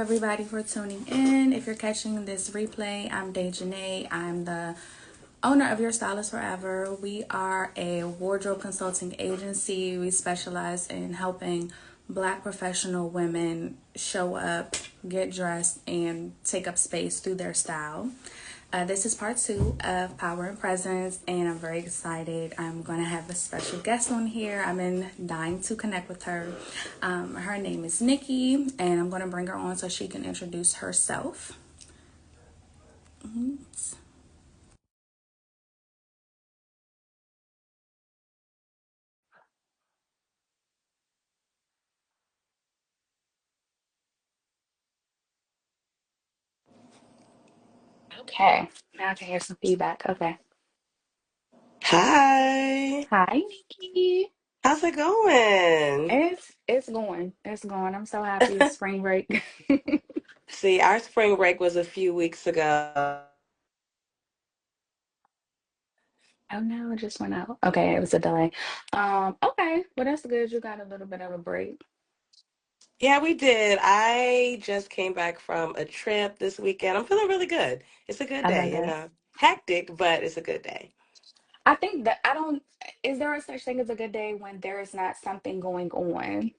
Everybody for tuning in. If you're catching this replay, I'm Dejanay. I'm the owner of Your Stylist Forever. We are a wardrobe consulting agency. We specialize in helping Black professional women show up, get dressed, and take up space through their style. This is part two of Power and Presence, and I'm very excited. I'm going to have a special guest on here. I've been dying to connect with her. Her name is Nikki, and I'm going to bring her on so she can introduce herself. Okay, now I can hear some feedback. Okay. Hi, Hi, Nikki. how's it going? It's going. It's going. I'm so happy it's spring break. See, our spring break was a few weeks ago. Oh no, it just went out. Okay, it was a delay. Okay, well that's good. You got a little bit of a break. Yeah, we did. I just came back from a trip this weekend. I'm feeling really good. It's a good I love day, that. Hectic, but it's a good day. I think that I don't. Is there a such thing as a good day when there is not something going on?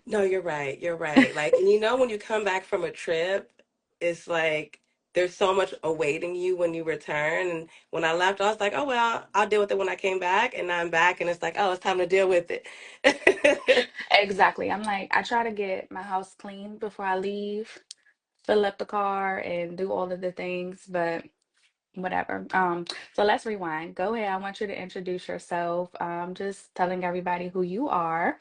No, you're right. You're right. Like, and when you come back from a trip, it's like there's so much awaiting you when you return. And when I left, I was like, oh, well, I'll deal with it when I came back. And now I'm back, and it's like, oh, it's time to deal with it. Exactly. I'm like, I try to get my house clean before I leave, fill up the car, and do all of the things, but whatever. So let's rewind. Go ahead. I want you to introduce yourself. Just telling everybody who you are.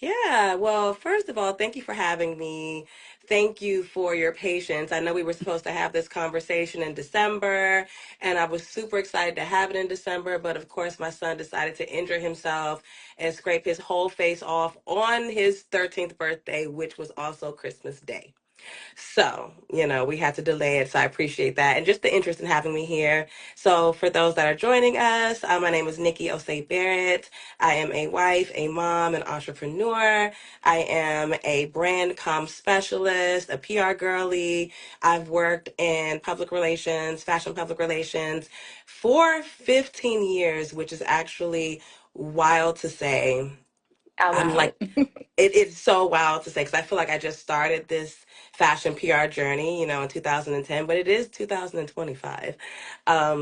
Yeah, well, first of all, thank you for having me. Thank you for your patience. I know we were supposed to have this conversation in December, and I was super excited to have it in December, but of course, my son decided to injure himself and scrape his whole face off on his 13th birthday, which was also Christmas Day. So, we had to delay it. So I appreciate that. And just the interest in having me here. So, for those that are joining us, my name is Nikki Osei Barrett. I am a wife, a mom, an entrepreneur. I am a brand comm specialist, a PR girly. I've worked in public relations, fashion public relations for 15 years, which is actually wild to say. Out I'm loud. like it's so wild to say because I feel like I just started this fashion PR journey, in 2010, but it is 2025.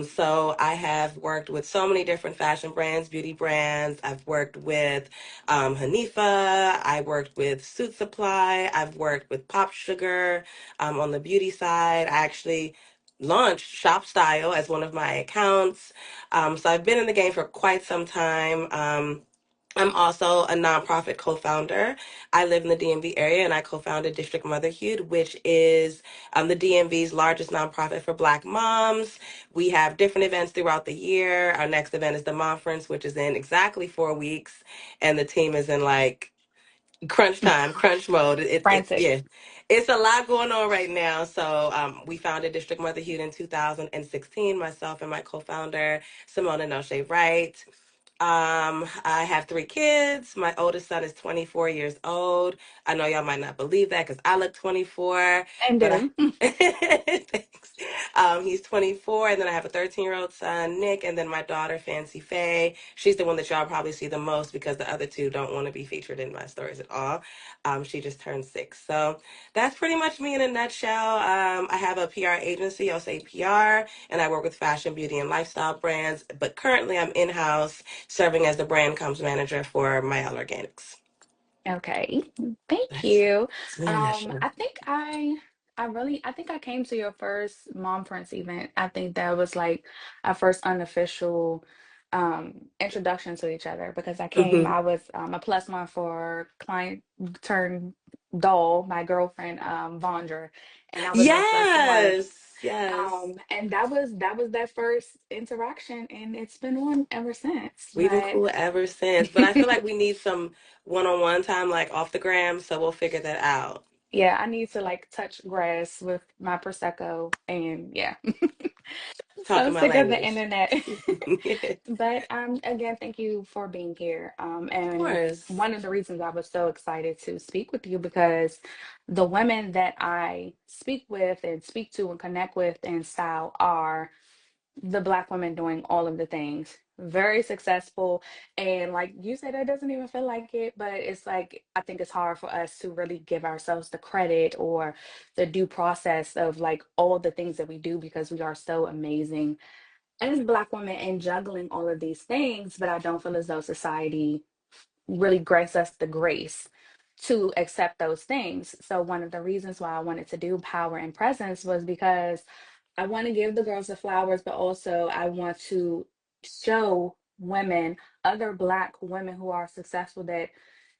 So I have worked with so many different fashion brands, beauty brands. I've worked with Hanifa. I worked with Suit Supply. I've worked with Pop Sugar on the beauty side. I actually launched Shop Style as one of my accounts. So I've been in the game for quite some time. I'm also a nonprofit co-founder. I live in the DMV area and I co-founded District Motherhood, which is the DMV's largest nonprofit for Black moms. We have different events throughout the year. Our next event is the Momference, which is in exactly 4 weeks. And the team is in like crunch time, crunch mode. Frantic. Yeah, it's a lot going on right now. So we founded District Motherhood in 2016, myself and my co-founder, Simona Noche Wright. I have three kids. My oldest son is 24 years old. I know y'all might not believe that because I look 24, And but do. thanks. He's 24, and then I have a 13-year-old son, Nick, and then my daughter, Fancy Faye. She's the one that y'all probably see the most because the other two don't want to be featured in my stories at all. She just turned 6. So that's pretty much me in a nutshell. I have a PR agency, Osei PR, and I work with fashion, beauty, and lifestyle brands. But currently, I'm in-house serving as the brand comms manager for Mayel Organics. Okay, thank That's, you. that's me in a nutshell. I think I think I came to your first Mom Prince event. I think that was like our first unofficial introduction to each other because Hmm. I was a plus one for client turned doll, my girlfriend Vondra, and I was her plus one. Yes, yes. And that was that first interaction, and it's been on ever since. We've been But cool ever since. But I feel like we need some one-on-one time, like off the gram, so we'll figure that out. yeah, I need to like touch grass with my Prosecco and yeah. So talking my sick of the language. internet. Of But again, thank you for being here. And course. one of the reasons I was so excited to speak with you because the women that I speak with and speak to and connect with in style are the Black women doing all of the things. Very successful. And like you said, it doesn't even feel like it, but it's like I think it's hard for us to really give ourselves the credit or the due process of like all the things that we do because we are so amazing as Black women and juggling all of these things, but I don't feel as though society really grants us the grace to accept those things. So one of the reasons why I wanted to do power and presence was because I want to give the girls the flowers, but also I want to show women, other Black women who are successful, that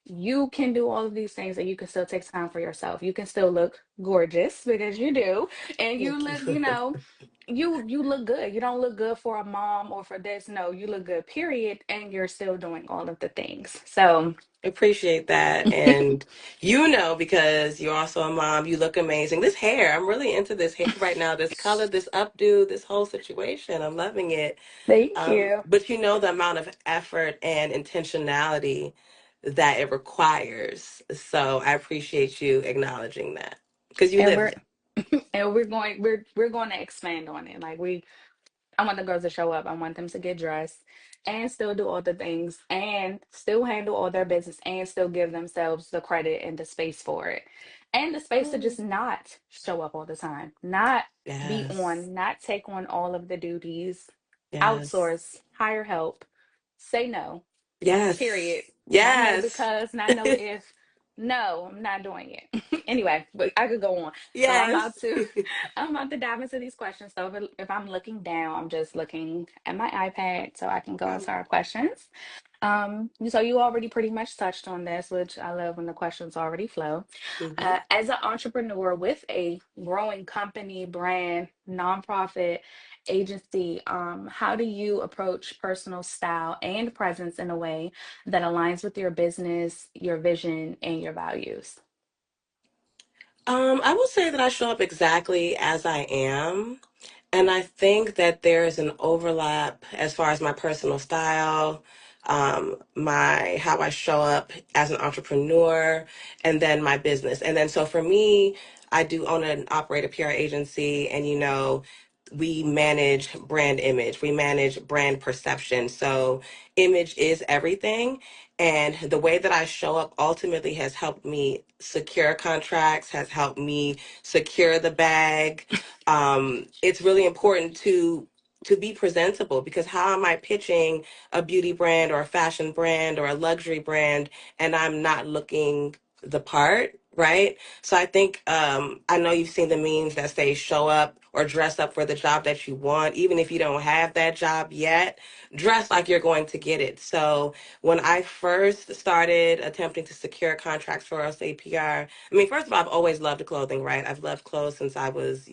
you can do all of these things and you can still take time for yourself. You can still look gorgeous because you do. And you Thank look, you. you look good. You don't look good for a mom or for this. No, you look good, period. And you're still doing all of the things. So Appreciate that. And because you're also a mom, you look amazing. This hair, I'm really into this hair right now. This color, this updo, this whole situation. I'm loving it. thank you. But the amount of effort and intentionality that it requires. So I appreciate you acknowledging that because you And live we're it. and we're going to expand on it. Like I want the girls to show up. I want them to get dressed and still do all the things and still handle all their business and still give themselves the credit and the space for it. And the space to just Mm. not show up all the time, not be Yes. on, not take on all of the duties, Yes. outsource, hire help, say no, period. Yes. Not no Yes. because, not no if. No, I'm not doing it. Anyway, but I could go on. So I'm about Yes. to I'm about to dive into these questions. So if I'm looking down, I'm just looking at my iPad so I can go into our questions. So you already pretty much touched on this, which I love when the questions already flow. Hmm. As an entrepreneur with a growing company, brand, nonprofit, agency, how do you approach personal style and presence in a way that aligns with your business, your vision, and your values? I will say that I show up exactly as I am. And I think that there's an overlap as far as my personal style, my how I show up as an entrepreneur, and then my business. And then so for me, I do own and operate a PR agency, and we manage brand image, we manage brand perception. So image is everything. And the way that I show up ultimately has helped me secure contracts, has helped me secure the bag. It's really important to be presentable because how am I pitching a beauty brand or a fashion brand or a luxury brand and I'm not looking the part, right? So I think I know you've seen the memes that say show up or dress up for the job that you want, even if you don't have that job yet. Dress like you're going to get it. So when I first started attempting to secure contracts for Osei PR, I mean, first of all, I've always loved clothing, right? I've loved clothes since I was,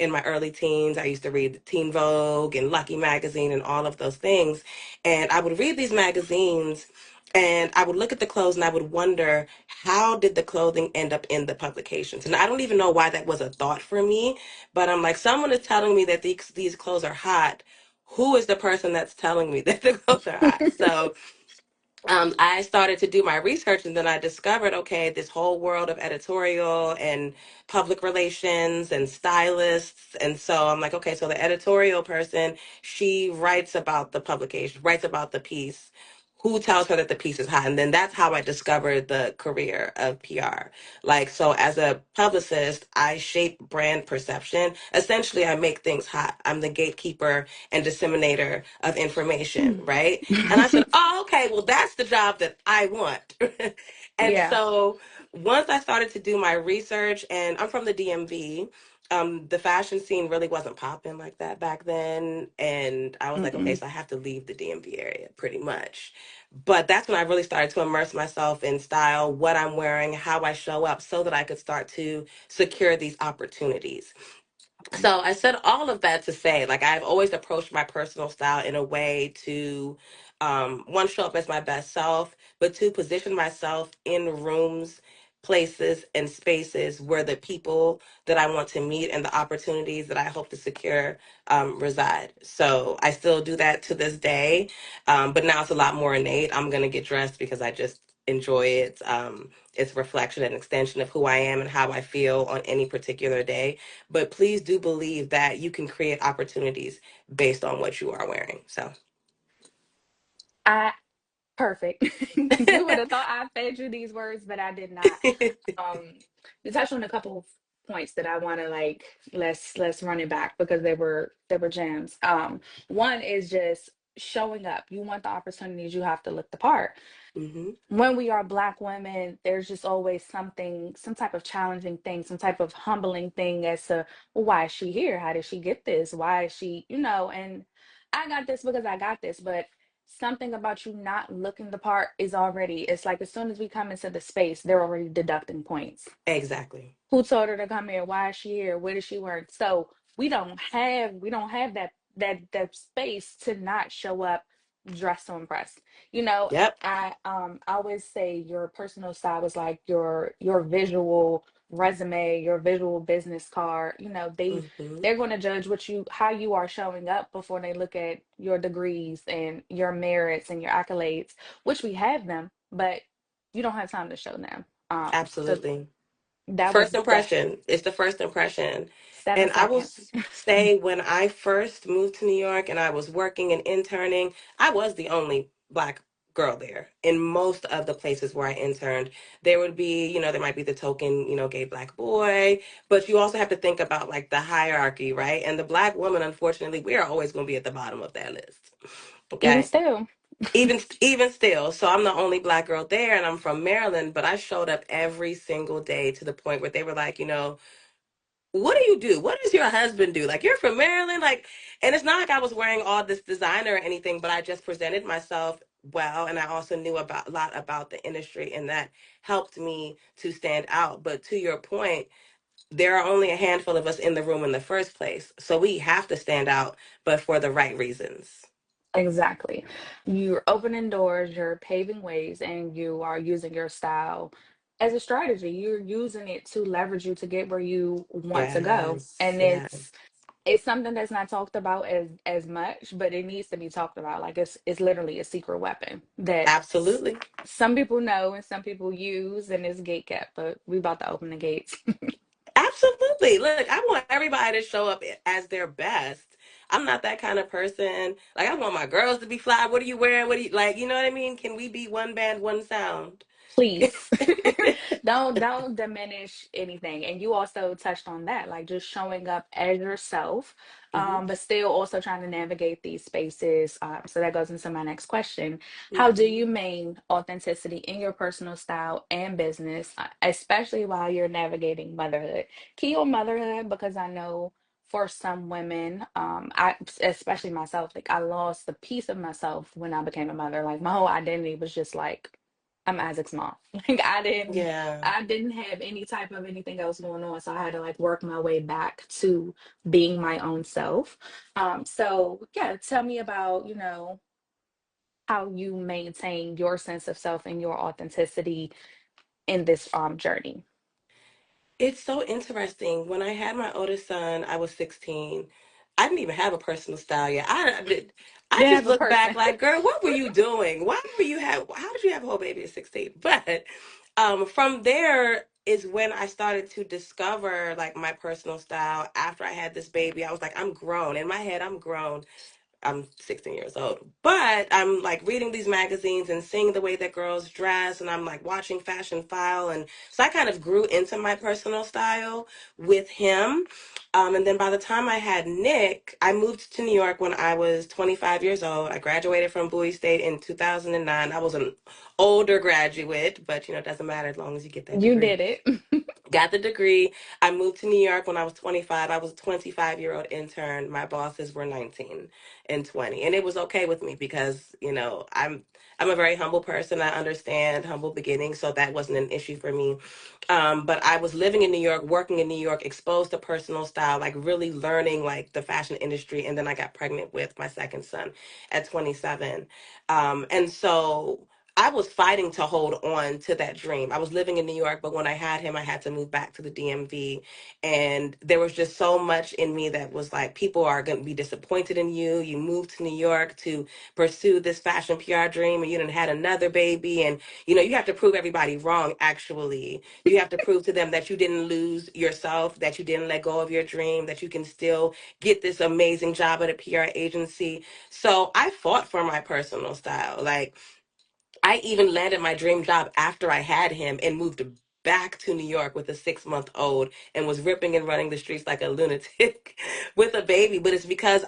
in my early teens. I used to read Teen Vogue and Lucky Magazine and all of those things. And I would read these magazines and I would look at the clothes and I would wonder, how did the clothing end up in the publications? And I don't even know why that was a thought for me, but I'm like, someone is telling me that these clothes are hot. Who is the person that's telling me that the clothes are hot? So I started to do my research and then I discovered, okay, this whole world of editorial and public relations and stylists. And so I'm like, okay, so the editorial person, she writes about the publication, writes about the piece. Who tells her that the piece is hot? And then that's how I discovered the career of PR. Like, so as a publicist, I shape brand perception. Essentially, I make things hot. I'm the gatekeeper and disseminator of information, right? And I said, oh, okay, well, that's the job that I want. And Yeah. so once I started to do my research, and I'm from the DMV, the fashion scene really wasn't popping like that back then. And I was like, okay, Mm-mm. so I have to leave the DMV area pretty much. But that's when I really started to immerse myself in style, what I'm wearing, how I show up, so that I could start to secure these opportunities. So I said all of that to say, like, I've always approached my personal style in a way to, one, show up as my best self, but to position myself in rooms places and spaces where the people that I want to meet and the opportunities that I hope to secure reside. So I still do that to this day, but now it's a lot more innate. I'm gonna get dressed because I just enjoy it. It's reflection and extension of who I am and how I feel on any particular day. But please do believe that you can create opportunities based on what you are wearing. So I perfect. You would have thought I fed you these words, but I did not. Um, you touched on a couple of points that I want to like let's run it back because they were gems. One is just showing up. You want the opportunities, you have to look the part. hmm When we are Black women, there's just always something, some type of challenging thing, some type of humbling thing as to, well, why is she here? How did she get this? Why is she, and I got this because I got this, but something about you not looking the part is already, it's like as soon as we come into the space, they're already deducting points. exactly. Who told her to come here? Why is she here? Where does she work? So we don't have that space to not show up dressed to impress. Yep. I always say your personal style is like your visual resume, your visual business card. hmm They're going to judge what you how you are showing up before they look at your degrees and your merits and your accolades, which we have them, but you don't have time to show them. So Absolutely. that First was that impression. It's the first impression. seven And I will seconds. say, when I first moved to New York and I was working and interning, I was the only Black girl there. In most of the places where I interned, there would be, there might be the token, gay Black boy, but you also have to think about like the hierarchy, right? And the Black woman, unfortunately, we are always going to be at the bottom of that list. Even Okay. still, Even still, so I'm the only Black girl there, and I'm from Maryland, but I showed up every single day to the point where they were like, what do you do? What does your husband do? Like, you're from Maryland, like, and it's not like I was wearing all this designer or anything, but I just presented myself well, and I also knew about a lot about the industry, and that helped me to stand out. But to your point, there are only a handful of us in the room in the first place, so we have to stand out, but for the right reasons. exactly. You're opening doors, you're paving ways, and you are using your style as a strategy. You're using it to leverage you to get where you want to go. Yes, And yes, it's something that's not talked about as much, but it needs to be talked about. Like it's literally a secret weapon that absolutely. some people know and some people use, and it's gate kept. But we about to open the gates. Absolutely. Look, I want everybody to show up as their best. I'm not that kind of person. Like, I want my girls to be fly. What are you wearing? What do you like? You know what I mean? Can we be one band, one sound? Please don't diminish anything. And you also touched on that, like just showing up as yourself, hmm but still also trying to navigate these spaces. So that goes into my next question. How do hmm you maintain authenticity in your personal style and business, especially while you're navigating motherhood? Key on motherhood, because I know for some women, I especially myself, like I lost the piece of myself when I became a mother. Like my whole identity was just like I'm Isaac's mom. Like Yeah. I didn't have any type of anything else going on. So I had to like work my way back to being my own self. So yeah, tell me about, how you maintain your sense of self and your authenticity in this journey. It's so interesting. When I had my oldest son, I was 16. I didn't even have a personal style yet. I Didn't just have a look person. back like, girl, what were you doing? How did you have a whole baby at 16? But from there is when I started to discover like my personal style. After I had this baby, I was like, I'm grown. In my head, I'm grown. I'm 16 years old, but I'm like reading these magazines and seeing the way that girls dress, and I'm like watching Fashion File, and so I kind of grew into my personal style with him. And then by the time I had Nick, I moved to New York when I was 25 years old. I graduated from Bowie State in 2009. I was an older graduate, but it doesn't matter as long as you get that You degree. did it. Got the degree. I moved to New York when I was 25. I was a 25-year-old intern. My bosses were 19 and 20. And it was okay with me because, I'm a very humble person. I understand humble beginnings, so that wasn't an issue for me. But I was living in New York, working in New York, exposed to personal style, like really learning like the fashion industry. And then I got pregnant with my second son at 27. And so I was fighting to hold on to that dream. I was living in New York, but when I had him, I had to move back to the DMV. And there was just so much in me that was like, people are going to be disappointed in you. You moved to New York to pursue this fashion PR dream, and you done had another baby. And, you have to prove everybody wrong, actually. You have to prove to them that you didn't lose yourself, that you didn't let go of your dream, that you can still get this amazing job at a PR agency. So I fought for my personal style. Like, I even landed my dream job after I had him and moved back to New York with a 6 month old and was ripping and running the streets like a lunatic with a baby. But it's because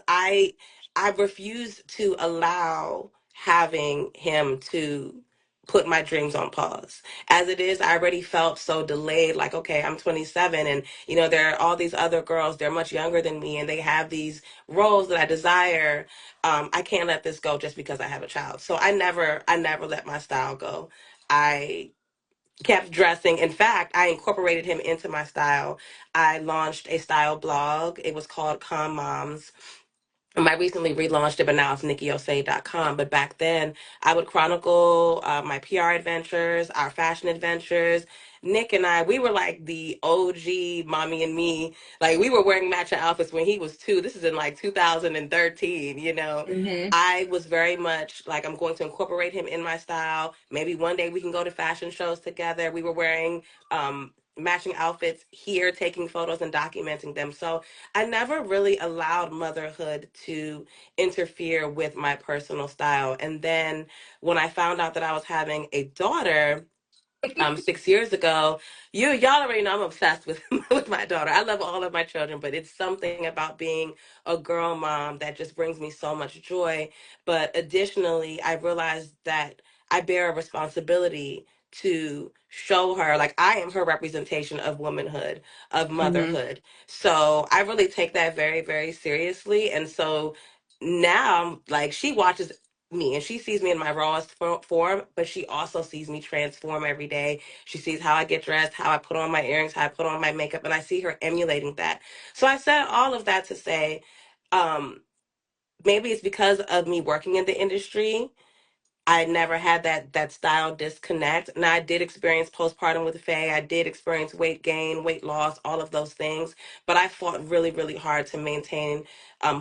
I refused to allow having him to put my dreams on pause. As it is, I already felt so delayed, like, okay, I'm 27 and there are all these other girls, they're much younger than me and they have these roles that I desire. I can't let this go just because I have a child. So I never let my style go. I kept dressing. In fact, I incorporated him into my style. I launched a style blog. It was called Calm Moms. I recently relaunched it, but now it's NikkiOsei.com. But back then, I would chronicle my PR adventures, our fashion adventures. Nick and I, we were like the OG mommy and me. Like, we were wearing matching outfits when he was 2. This is in like 2013, Hmm. I was very much like, I'm going to incorporate him in my style. Maybe one day we can go to fashion shows together. We were wearing matching outfits here, taking photos and documenting them. So I never really allowed motherhood to interfere with my personal style. And then when I found out that I was having a daughter, 6 years ago, y'all already know I'm obsessed with with my daughter. I love all of my children, but it's something about being a girl mom that just brings me so much joy. But additionally, I realized that I bear a responsibility to show her, like, I am her representation of womanhood, of Hmm. motherhood. So I really take that very, very seriously. And so now, like, she watches me and she sees me in my rawest form, but she also sees me transform every day. She sees how I get dressed, how I put on my earrings, how I put on my makeup, and I see her emulating that. So I said all of that to say, um, maybe it's because of me working in the industry. I never had that style disconnect. Now I did experience postpartum with Faye. I did experience weight gain, weight loss, all of those things. But I fought really, really hard to maintain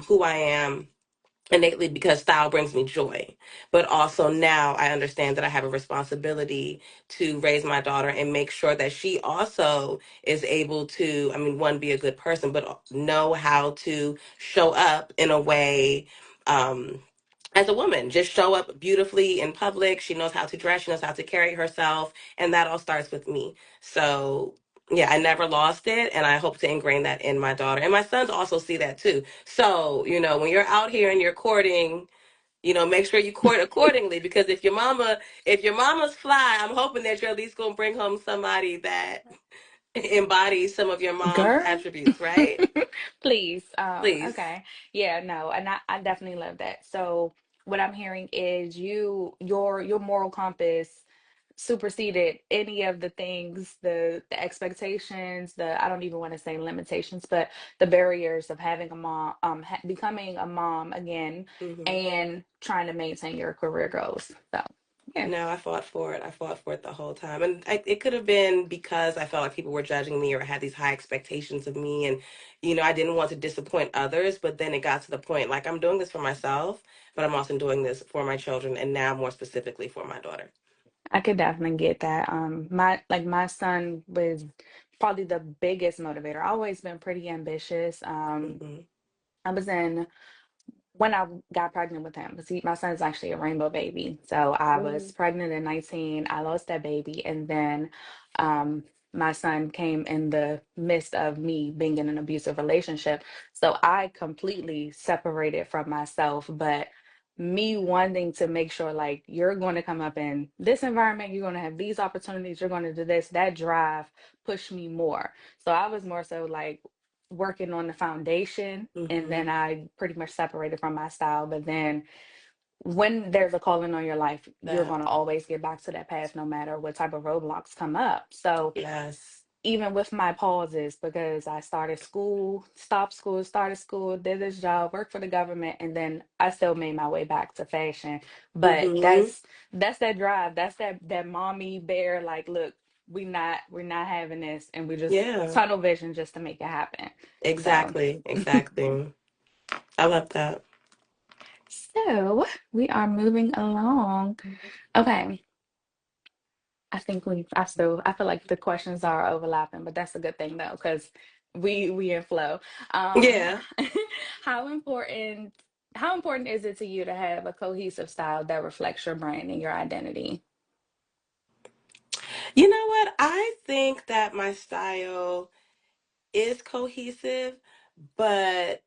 who I am innately because style brings me joy. But also now I understand that I have a responsibility to raise my daughter and make sure that she also is able to, I mean, one, be a good person, but know how to show up in a way. As a woman, just show up beautifully in public. She knows how to dress, she knows how to carry herself, and that all starts with me. So, yeah, I never lost it, and I hope to ingrain that in my daughter. And my sons also see that too. So, when you're out here and you're courting, make sure you court accordingly because if your mama's fly, I'm hoping that you're at least gonna bring home somebody that embodies some of your mom's Girl. attributes, right? Please. Please. Okay. Yeah, no, and I definitely love that. So what I'm hearing is your moral compass superseded any of the things, the expectations, the I don't even want to say limitations, but the barriers of having a mom, becoming a mom again Hmm. and trying to maintain your career goals. So yeah. No, I fought for it. I fought for it the whole time. And it could have been because I felt like people were judging me or had these high expectations of me. And, I didn't want to disappoint others. But then it got to the point like, I'm doing this for myself, but I'm also doing this for my children. And now more specifically for my daughter. I could definitely get that. My son was probably the biggest motivator. I always been pretty ambitious. Hmm. I was in when I got pregnant with him, because my son's actually a rainbow baby. So I was Hmm. pregnant in 19. I lost that baby, and then um, my son came in the midst of me being in an abusive relationship. So I completely separated from myself. But me wanting to make sure, like, you're going to come up in this environment, you're going to have these opportunities, you're going to do this, that drive pushed me more. So I was more so like working on the foundation, and Hmm. then I pretty much separated from my style. But then when there's a calling on your life, you're That, going to always get back to that path no matter what type of roadblocks come up. So yes. even with my pauses, because I started school, stopped school, started school, did this job, worked for the government, and then I still made my way back to fashion. But Mm-hmm. that's that drive. That's that mommy bear, like, look, we're not having this, and we just Yeah, tunnel vision just to make it happen. So exactly. Exactly. I love that. so we are moving along. Okay. I feel like the questions are overlapping, but that's a good thing though, because we in flow. Um, Yeah. how important how important is it to you to have a cohesive style that reflects your brand and your identity? You know what? I think that my style is cohesive, but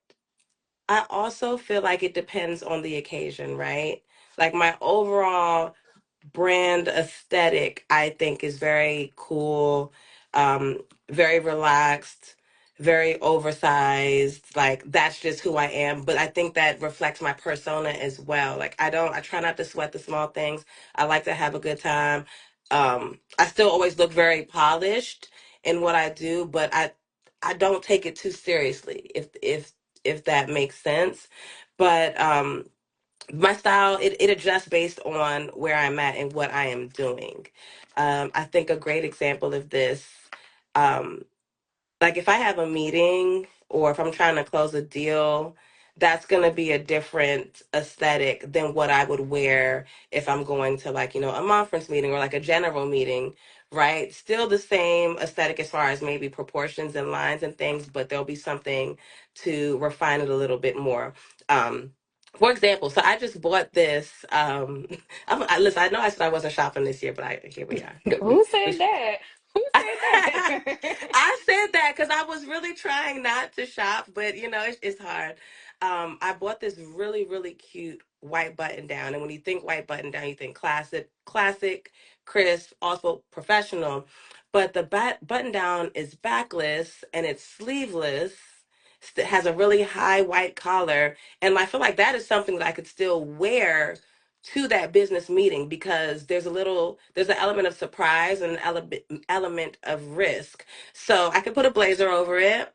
I also feel like it depends on the occasion, right? Like my overall brand aesthetic, I think, is very cool, very relaxed, very oversized. Like that's just who I am. But I think that reflects my persona as well. Like I try not to sweat the small things. I like to have a good time. I still always look very polished in what I do, but I don't take it too seriously, if that makes sense. But my style, it adjusts based on where I'm at and what I am doing. I think a great example of this, um, like if I have a meeting or if I'm trying to close a deal, that's going to be a different aesthetic than what I would wear if I'm going to, like, a conference meeting or like a general meeting, right? Still the same aesthetic as far as maybe proportions and lines and things, but there'll be something to refine it a little bit more. Um, for example, so I just bought this. Listen, I know I said I wasn't shopping this year, but here we are. Who said that? Who said that? I said that because I was really trying not to shop, but it's hard. I bought this really, really cute white button down, and when you think white button down, you think classic, crisp, also professional. But the button down is backless and it's sleeveless. It has a really high white collar, and I feel like that is something that I could still wear to that business meeting because there's an element of surprise and an element of risk. So I could put a blazer over it,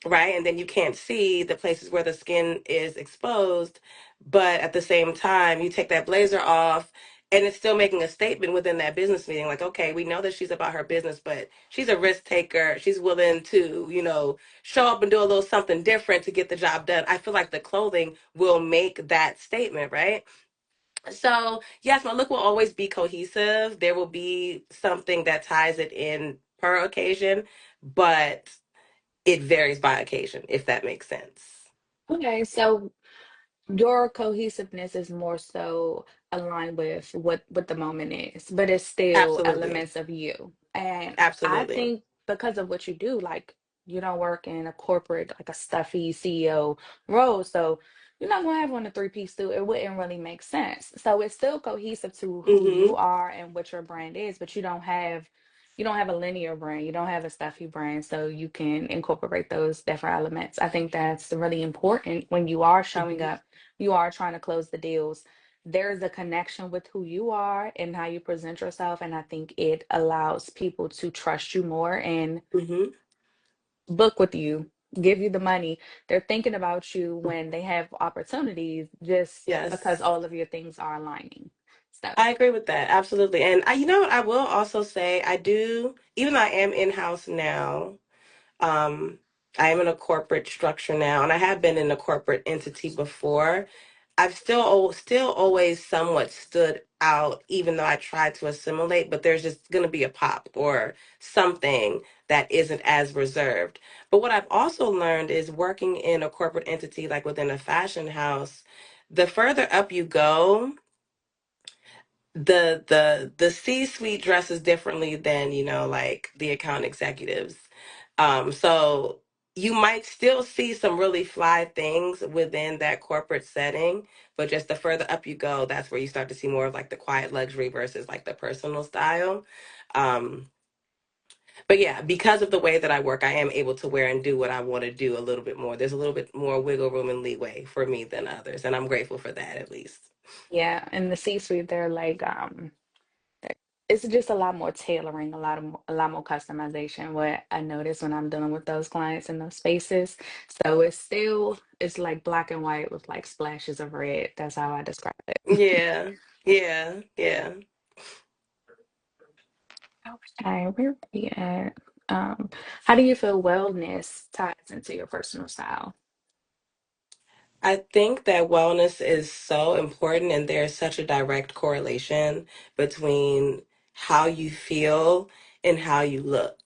right? And then you can't see the places where the skin is exposed. But at the same time, you take that blazer off and it's still making a statement within that business meeting. Like, okay, we know that she's about her business, but she's a risk taker. She's willing to, show up and do a little something different to get the job done. I feel like the clothing will make that statement, right? So, yes, my look will always be cohesive. There will be something that ties it in per occasion, but it varies by occasion, if that makes sense. Okay, so your cohesiveness is more so aligned with what the moment is, but it's still Absolutely. elements of you. And I Absolutely. think because of what you do, like, you don't work in a corporate, like a stuffy CEO role, so you're not gonna have on a three-piece suit. It wouldn't really make sense. So it's still cohesive to who you Mm-hmm. are and what your brand is, but you don't have a linear brand, you don't have a stuffy brand, so you can incorporate those different elements. I think that's really important when you are showing Mm-hmm. up, you are trying to close the deals. There's a connection with who you are and how you present yourself. And I think it allows people to trust you more and Mm-hmm. book with you, give you the money. They're thinking about you when they have opportunities just because Yes. all of your things are aligning. So, I agree with that. Absolutely. And you know what? I will also say I do, even though I am in-house now, Um, I am in a corporate structure now, and I have been in a corporate entity before. I've still always somewhat stood out, even though I tried to assimilate. But there's just going to be a pop or something that isn't as reserved. But what I've also learned is working in a corporate entity, like within a fashion house, the further up you go, the C-suite dresses differently than, like the account executives. So you might still see some really fly things within that corporate setting, but just the further up you go, that's where you start to see more of like the quiet luxury versus like the personal style. Um, but yeah, because of the way that I work, I am able to wear and do what I want to do a little bit more. There's a little bit more wiggle room and leeway for me than others, and I'm grateful for that at least. yeah, in the C-suite, they're like, it's just a lot more tailoring, a lot more customization. What I notice when I'm dealing with those clients in those spaces. So it's like black and white with like splashes of red. That's how I describe it. Yeah, yeah, yeah. Okay, where we at? How do you feel wellness ties into your personal style? I think that wellness is so important, and there's such a direct correlation between how you feel and how you look.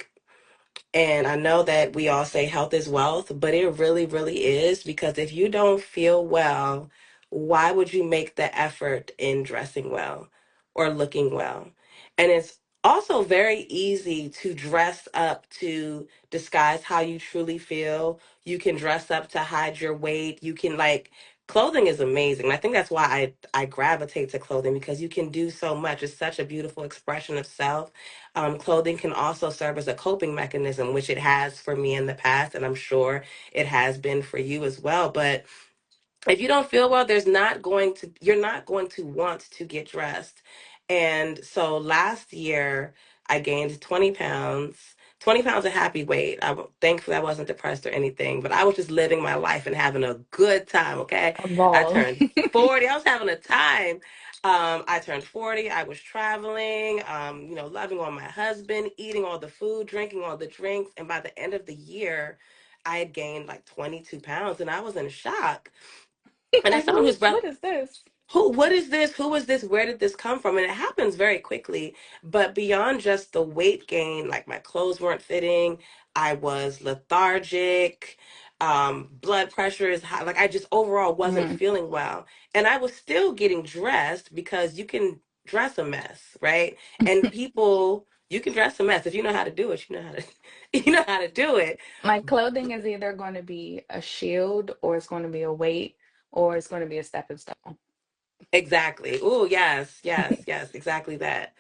And I know that we all say health is wealth, but it really, really is, because if you don't feel well, why would you make the effort in dressing well or looking well? And it's also very easy to dress up to disguise how you truly feel. You can dress up to hide your weight. You can like clothing is amazing. I think that's why I gravitate to clothing, because you can do so much. It's such a beautiful expression of self. Clothing can also serve as a coping mechanism, which it has for me in the past, and I'm sure it has been for you as well. But if you don't feel well, you're not going to want to get dressed. And so last year, I gained 20 pounds. 20 pounds of happy weight. Thankfully, I wasn't depressed or anything, but I was just living my life and having a good time, okay? A I ball. turned 40. I was having a time. I turned 40. I was traveling, loving on my husband, eating all the food, drinking all the drinks. And by the end of the year, I had gained like 22 pounds, and I was in shock. And as Like, someone who's what is this? what is this? Who is this? Where did this come from? And it happens very quickly. But beyond just the weight gain, like my clothes weren't fitting, I was lethargic, blood pressure is high. Like I just overall wasn't Mm. feeling well. And I was still getting dressed, because you can dress a mess, right? And people, you can dress a mess. If you know how to do it, you know how to you know how to do it. My clothing is either going to be a shield or it's going to be a weight or it's going to be a stepping stone. Exactly. Oh, yes, yes, yes, exactly that.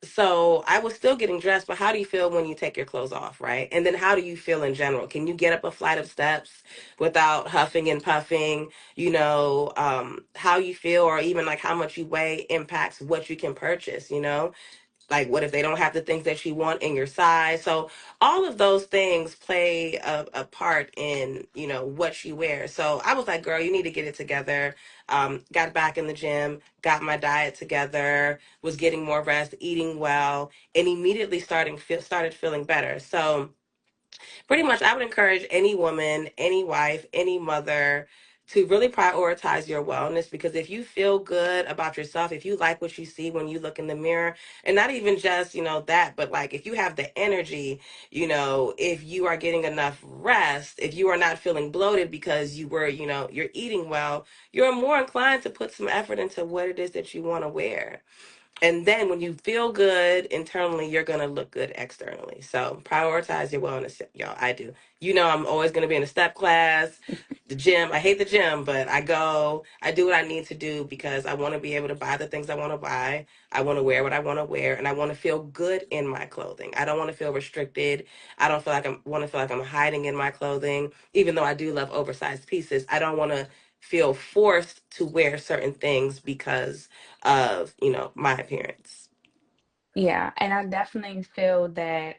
So I was still getting dressed, but how do you feel when you take your clothes off, right? And then how do you feel in general? Can you get up a flight of steps without huffing and puffing? How you feel, or even like how much you weigh impacts what you can purchase, like what if they don't have the things that you want in your size? So all of those things play a part in what you wear. So I was like, girl, you need to get it together. Got back in the gym, got my diet together, was getting more rest, eating well, and immediately started feeling better. So pretty much I would encourage any woman, any wife, any mother to really prioritize your wellness, because if you feel good about yourself, if you like what you see when you look in the mirror, and not even just that, but like if you have the energy, if you are getting enough rest, if you are not feeling bloated because you're eating well, you're more inclined to put some effort into what it is that you want to wear. And then when you feel good internally, you're going to look good externally. So prioritize your wellness, y'all. I do. I'm always going to be in a step class, the gym. I hate the gym, but I do what I need to do, because I want to be able to buy the things I want to buy. I want to wear what I want to wear, and I want to feel good in my clothing. I don't want to feel restricted. I don't feel like want to feel like I'm hiding in my clothing, even though I do love oversized pieces. I don't want to feel forced to wear certain things because of my appearance. Yeah, and I definitely feel that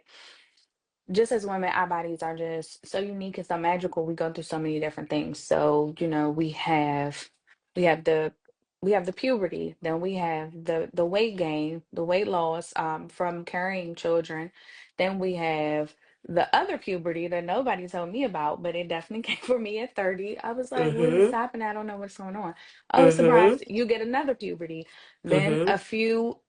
just as women, our bodies are just so unique and so magical. We go through so many different things. So, we have the we have the puberty, then we have the weight gain, the weight loss from carrying children. Then we have the other puberty that nobody told me about, but it definitely came for me at 30. I was like, what is Mhm. happening? I don't know what's going on. Oh, surprise, Mhm. you get another puberty. Then Mhm. a few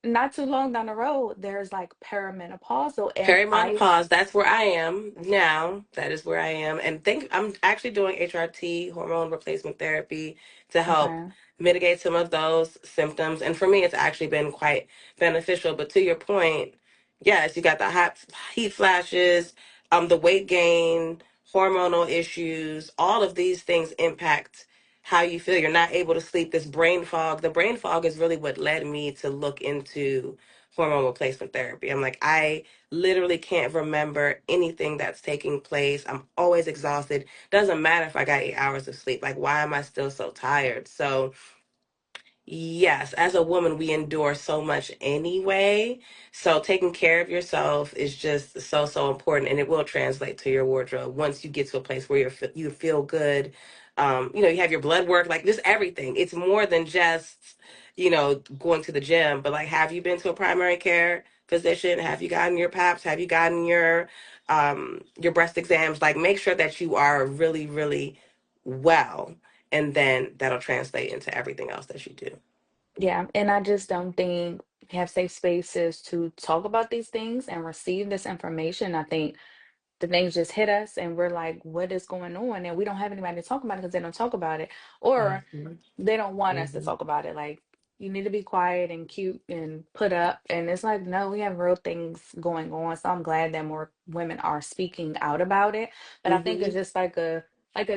not too long down the road, there's like perimenopausal, and I Perimenopause. That's where I am now. That is where I am, and think I'm actually doing HRT, hormone replacement therapy, to help okay. mitigate some of those symptoms. And for me, it's actually been quite beneficial. But to your point, yes, you got the hot heat flashes, the weight gain, hormonal issues. All of these things impact how you feel. You're not able to sleep. This brain fog. The brain fog is really what led me to look into hormone replacement therapy. I'm like, I literally can't remember anything that's taking place. I'm always exhausted. Doesn't matter if I got 8 hours of sleep. Like, why am I still so tired? So Yes, as a woman, we endure so much anyway. So taking care of yourself is just so, so important, and it will translate to your wardrobe once you get to a place where you feel good. You have your blood work, like just everything. It's more than just, going to the gym, but like, have you been to a primary care physician? Have you gotten your PAPs? Have you gotten your breast exams? Like, make sure that you are really, really well, and then that'll translate into everything else that you do. Yeah, and I just don't think we have safe spaces to talk about these things and receive this information. I think the things just hit us and we're like, what is going on? And we don't have anybody to talk about it because they don't talk about it. Or Mhm. they don't want us to Mhm. talk about it. Like, you need to be quiet and cute and put up. And it's like, no, we have real things going on. So I'm glad that more women are speaking out about it. But I think it's Mhm. just like a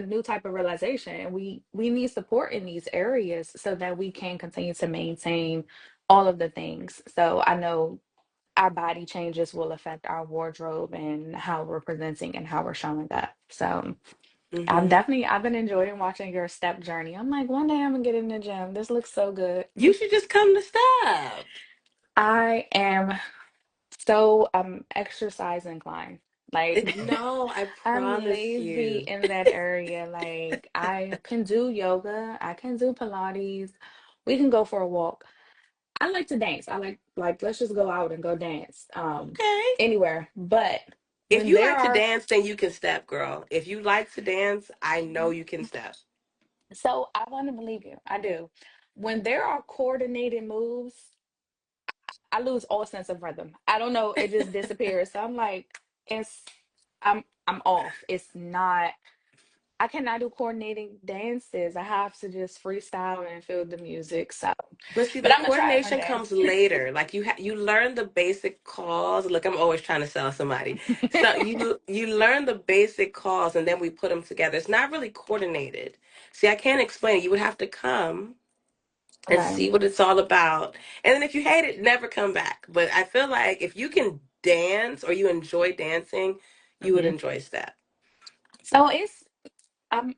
new type of realization. And we need support in these areas so that we can continue to maintain all of the things. So I know our body changes will affect our wardrobe and how we're presenting and how we're showing up. So Mhm. I've been enjoying watching your step journey. I'm like, one day I'm gonna get in the gym. This looks so good. You should just come to step. I am so exercise inclined. Like No, I I'm promise lazy you. in that area. Like I can do yoga, I can do Pilates. We can go for a walk. I like to dance. I like let's just go out and go dance. Okay. Anywhere. But If when you there like to are dance, then you can step, girl. If you like to dance, I know you can step. so I want to believe you. I do. When there are coordinated moves, I lose all sense of rhythm. I don't know, it just disappears. So I'm like, it's I'm off. It's not I cannot do coordinating dances. I have to just freestyle and feel the music. So, But see, but the I'm gonna try it one coordination day. comes later. Like you learn the basic calls. Look, I'm always trying to sell somebody. So you learn the basic calls, and then we put them together. It's not really coordinated. See, I can't explain it. You would have to come and Okay. see what it's all about. And then if you hate it, never come back. But I feel like if you can dance or you enjoy dancing, you would Hmm. enjoy step. So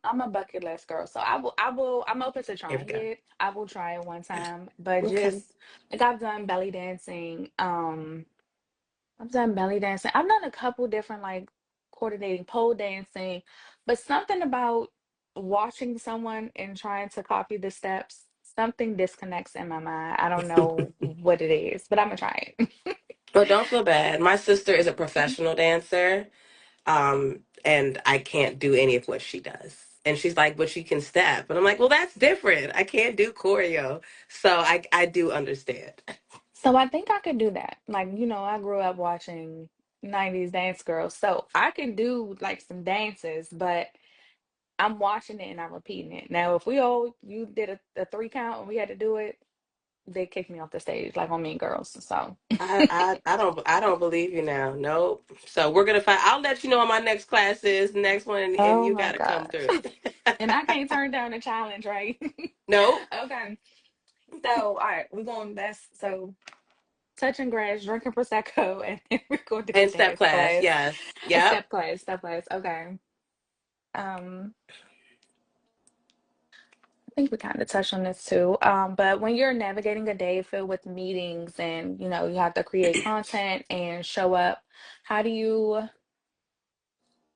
I'm a bucket list girl. So I'm open to Here we trying go. it. I will try it one time. But Okay. just like I've done belly dancing. I've done belly dancing. I've done a couple different like coordinating pole dancing, but something about watching someone and trying to copy the steps, something disconnects in my mind. I don't know what it is, but I'm gonna try it. But don't feel bad. My sister is a professional dancer, and I can't do any of what she does. And she's like, but she can step. And I'm like, well, that's different. I can't do choreo. So I do understand. So I think I could do that. Like, I grew up watching 90s dance girls. So I can do like some dances, but I'm watching it and I'm repeating it. Now, if you did a 3 count and we had to do it, they kicked me off the stage like on Mean Girls. So, I don't believe you now. Nope. So we're gonna find. I'll let you know what my next class is, next one, and oh you my gotta come through. gosh. And I can't turn down a challenge, right? Nope. Okay. So, all right, we're going best. So, touching grass, drinking prosecco, and then we're going to do a And step dance class, class, yes. a Yep. step class. Okay. Um, I think we kind of touched on this too. But when you're navigating a day filled with meetings and you have to create content and show up, how do you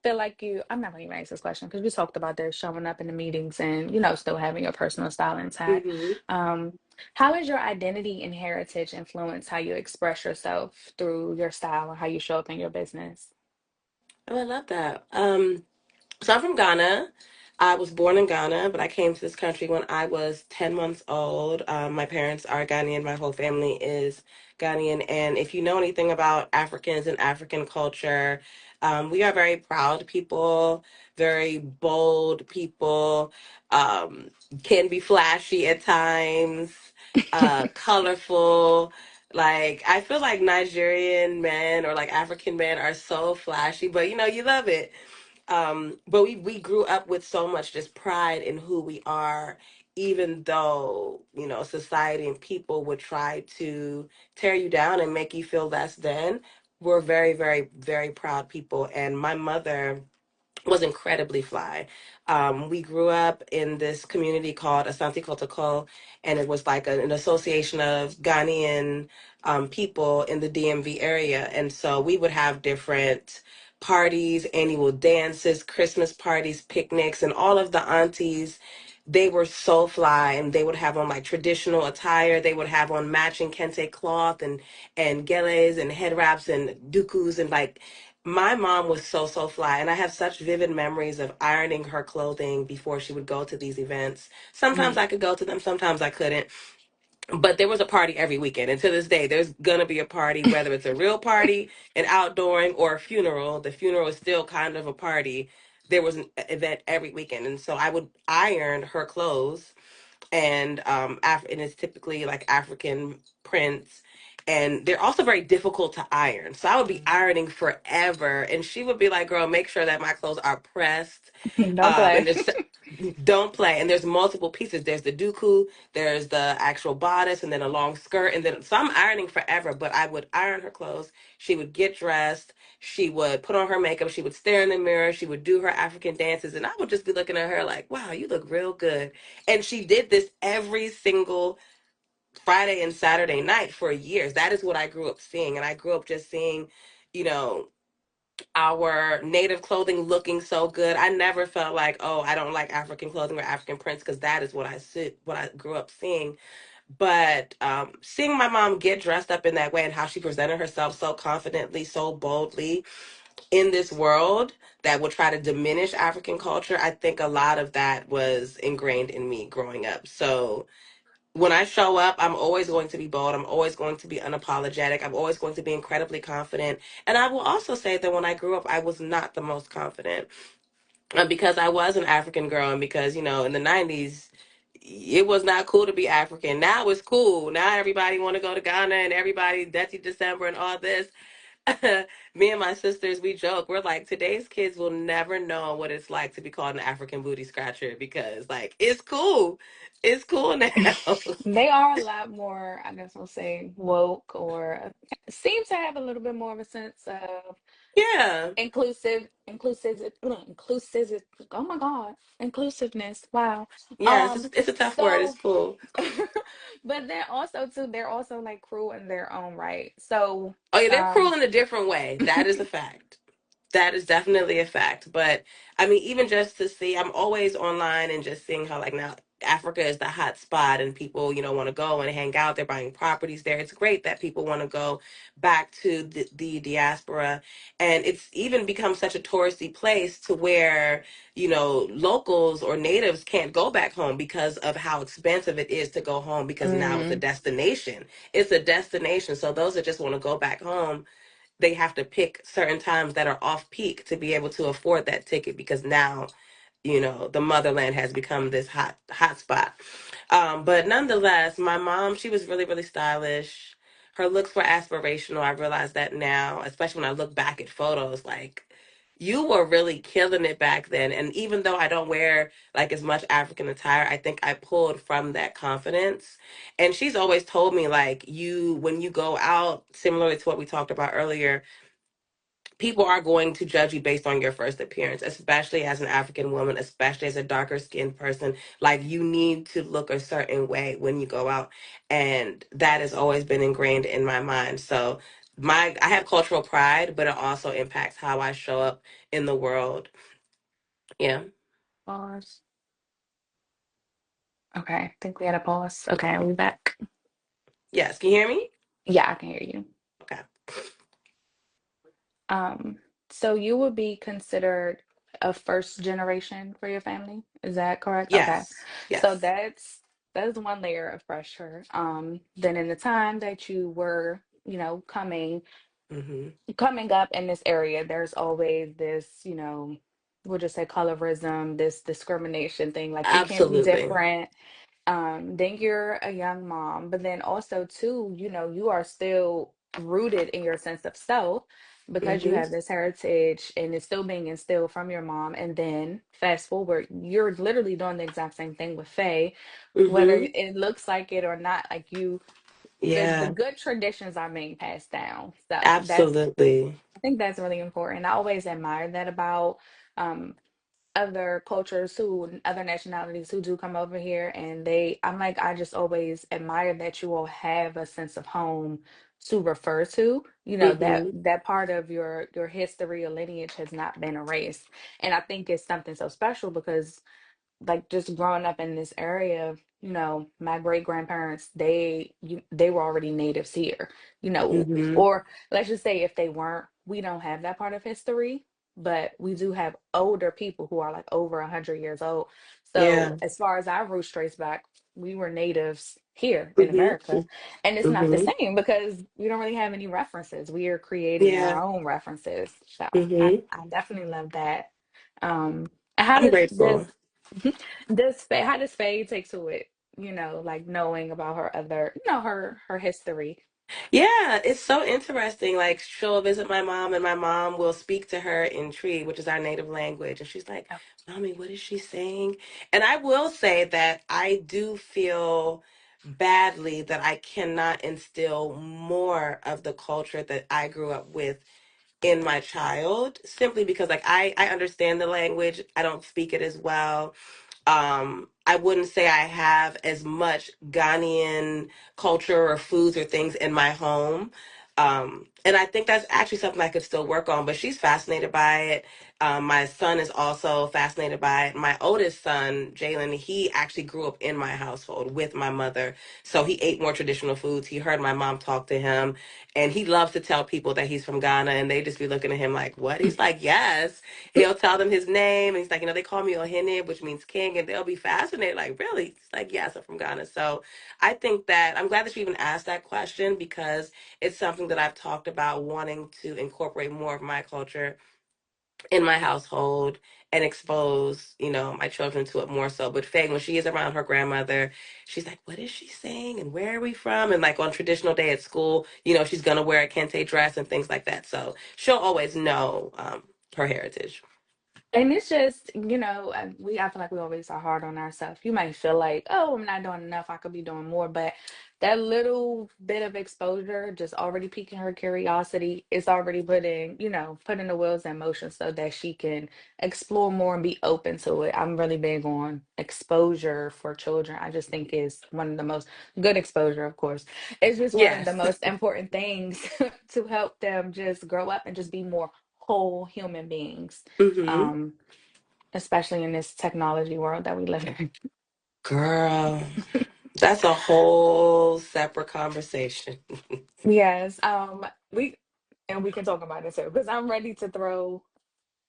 feel like I'm not gonna even ask this question because we talked about this showing up in the meetings and still having your personal style intact. Hmm. Um, how has your identity and heritage influence how you express yourself through your style and how you show up in your business? Oh, I love that. So I'm from Ghana. I was born in Ghana, but I came to this country when I was 10 months old. My parents are Ghanaian. My whole family is Ghanaian. And if you know anything about Africans and African culture, we are very proud people, very bold people, um, can be flashy at times, colorful. Like, I feel like Nigerian men or like African men are so flashy, but you love it. But we grew up with so much just pride in who we are, even though society and people would try to tear you down and make you feel less than. We're very, very, very proud people. And my mother was incredibly fly. We grew up in this community called Asante Kotoko, and it was like an association of Ghanaian people in the DMV area. And so we would have different parties, annual dances, Christmas parties, picnics, and all of the aunties. They were so fly, and they would have on like traditional attire. They would have on matching kente cloth and geles and head wraps and dukus, and like my mom was so fly, and I have such vivid memories of ironing her clothing before she would go to these events. Sometimes Mm. I could go to them, sometimes I couldn't, but there was a party every weekend. And to this day, there's gonna be a party, whether it's a real party, an outdooring, or a funeral. The funeral is still kind of a party. There was an event every weekend, and so I would iron her clothes, and and it's typically like African prints, and they're also very difficult to iron. So I would be ironing forever, and she would be like, "Girl, make sure that my clothes are pressed." Don't play. And there's don't play, and there's multiple pieces. There's the duku, there's the actual bodice, and then a long skirt, and then so I'm ironing forever. But I would iron her clothes. She would get dressed. She would put on her makeup. She would stare in the mirror. She would do her African dances, and I would just be looking at her like, "Wow, you look real good." And she did this every single Friday and Saturday night for years. That is what I grew up seeing. And I grew up just seeing, you know, our native clothing looking so good. I never felt like, oh, I don't like African clothing or African prints, because that is what I grew up seeing. But seeing my mom get dressed up in that way and how she presented herself so confidently, so boldly in this world that would try to diminish African culture, I think a lot of that was ingrained in me growing up. So when I show up, I'm always going to be bold. I'm always going to be unapologetic. I'm always going to be incredibly confident. And I will also say that when I grew up, I was not the most confident, because I was an African girl, and because, in the 90s, it was not cool to be African. Now it's cool. Now everybody want to go to Ghana, and everybody Dirty December and all this. Me and my sisters, we joke. We're like, today's kids will never know what it's like to be called an African booty scratcher, because like it's cool. It's cool now. They are a lot more, I guess I'll say, woke, or seem to have a little bit more of a sense of Yeah. inclusive. Oh my God, inclusiveness. Wow. Yeah, Um, it's a tough word. It's so, cool. but then also too, they're also like cruel in their own right. So, Oh yeah, they're um, cruel in a different way. That is a fact. That is definitely a fact. But I mean, even just to see, I'm always online and just seeing how like now Africa is the hot spot, and people, want to go and hang out. They're buying properties there. It's great that people want to go back to the diaspora. And it's even become such a touristy place to where, locals or natives can't go back home because of how expensive it is to go home, because now it's a mm, destination. It's a destination. So those that just want to go back home, they have to pick certain times that are off peak to be able to afford that ticket, because now, the motherland has become this hot spot. But nonetheless, my mom, she was really, really stylish. Her looks were aspirational. I realize that now, especially when I look back at photos, like you were really killing it back then. And even though I don't wear like as much African attire, I think I pulled from that confidence. And she's always told me, like, when you go out, similarly to what we talked about earlier, people are going to judge you based on your first appearance, especially as an African woman, especially as a darker skinned person. Like, you need to look a certain way when you go out. And that has always been ingrained in my mind. So I have cultural pride, but it also impacts how I show up in the world. Yeah. pause. Okay, I think we had a pause. Okay, are we back? Yes. Can you hear me? Yeah, I can hear you. Okay. Um, so you would be considered a first generation for your family. Is that correct? Okay. Yes. So Yes. that's one layer of pressure. Then in the time that you were, Hmm. coming up in this area, there's always this, we'll just say colorism, this discrimination thing. Like you can't be Absolutely. different. Then you're a young mom, but then also too, you are still rooted in your sense of self because you Hmm. have this heritage and it's still being instilled from your mom. And then fast forward, you're literally doing the exact same thing with Faye, whether Hmm. it looks like it or not. Like the Yeah, good traditions are being passed down. So that's, absolutely. I think that's really important. I always admire that about um other cultures who, other nationalities who do come over here, and I'm like, I just always admire that you all have a sense of home to refer to, that Mm-hmm. part of your history or lineage has not been erased. And I think it's something so special because, like, just growing up in this area, my great grandparents, they were already natives here, Mm-hmm. or let's just say if they weren't, we don't have that part of history, but we do have older people who are like over 100 years old. So Yeah. as far as our roots trace back, we were natives here in Mm-hmm. America, and it's not the Mm-hmm. same because we don't really have any references. We are creating Yeah. our own references. So I, Mm-hmm. I definitely love that. Um, and how I'm does grateful. how does Faye take to it? Like knowing about her other, her history. Yeah, it's so interesting. Like, she'll visit my mom, and my mom will speak to her in Tree, which is our native language. And she's like, Oh. Mommy, what is she saying? And I will say that I do feel badly that I cannot instill more of the culture that I grew up with in my child, simply because, like, I understand the language. I don't speak it as well. I wouldn't say I have as much Ghanaian culture or foods or things in my home. And I think that's actually something I could still work on, but she's fascinated by it. My son is also fascinated by it. My oldest son, Jalen, he actually grew up in my household with my mother. So he ate more traditional foods. He heard my mom talk to him, and he loves to tell people that he's from Ghana, and they just be looking at him like, what? He's like, yes. He'll tell them his name, and he's like, they call me Ohene, which means king, and they'll be fascinated, like, really? He's like, yes, I'm from Ghana. So I think that I'm glad that you even asked that question, because it's something that I've talked about wanting to incorporate more of my culture in my household and expose, my children to it more so. But Faye, when she is around her grandmother, she's like, what is she saying? And where are we from? And like on traditional day at school, she's going to wear a kente dress and things like that. So she'll always know her heritage. And it's just, I feel like we always are hard on ourselves. You might feel like, oh, I'm not doing enough. I could be doing more. But that little bit of exposure, just already piquing her curiosity, is already putting the wheels in motion so that she can explore more and be open to it. I'm really big on exposure for children. I just think is one of the most good exposure, of course. It's just one of the Yes. most important things to help them just grow up and just be more whole human beings, Hmm. um, especially in this technology world that we live in. Girl, that's a whole separate conversation. Yes, we can talk about it too because I'm ready to throw.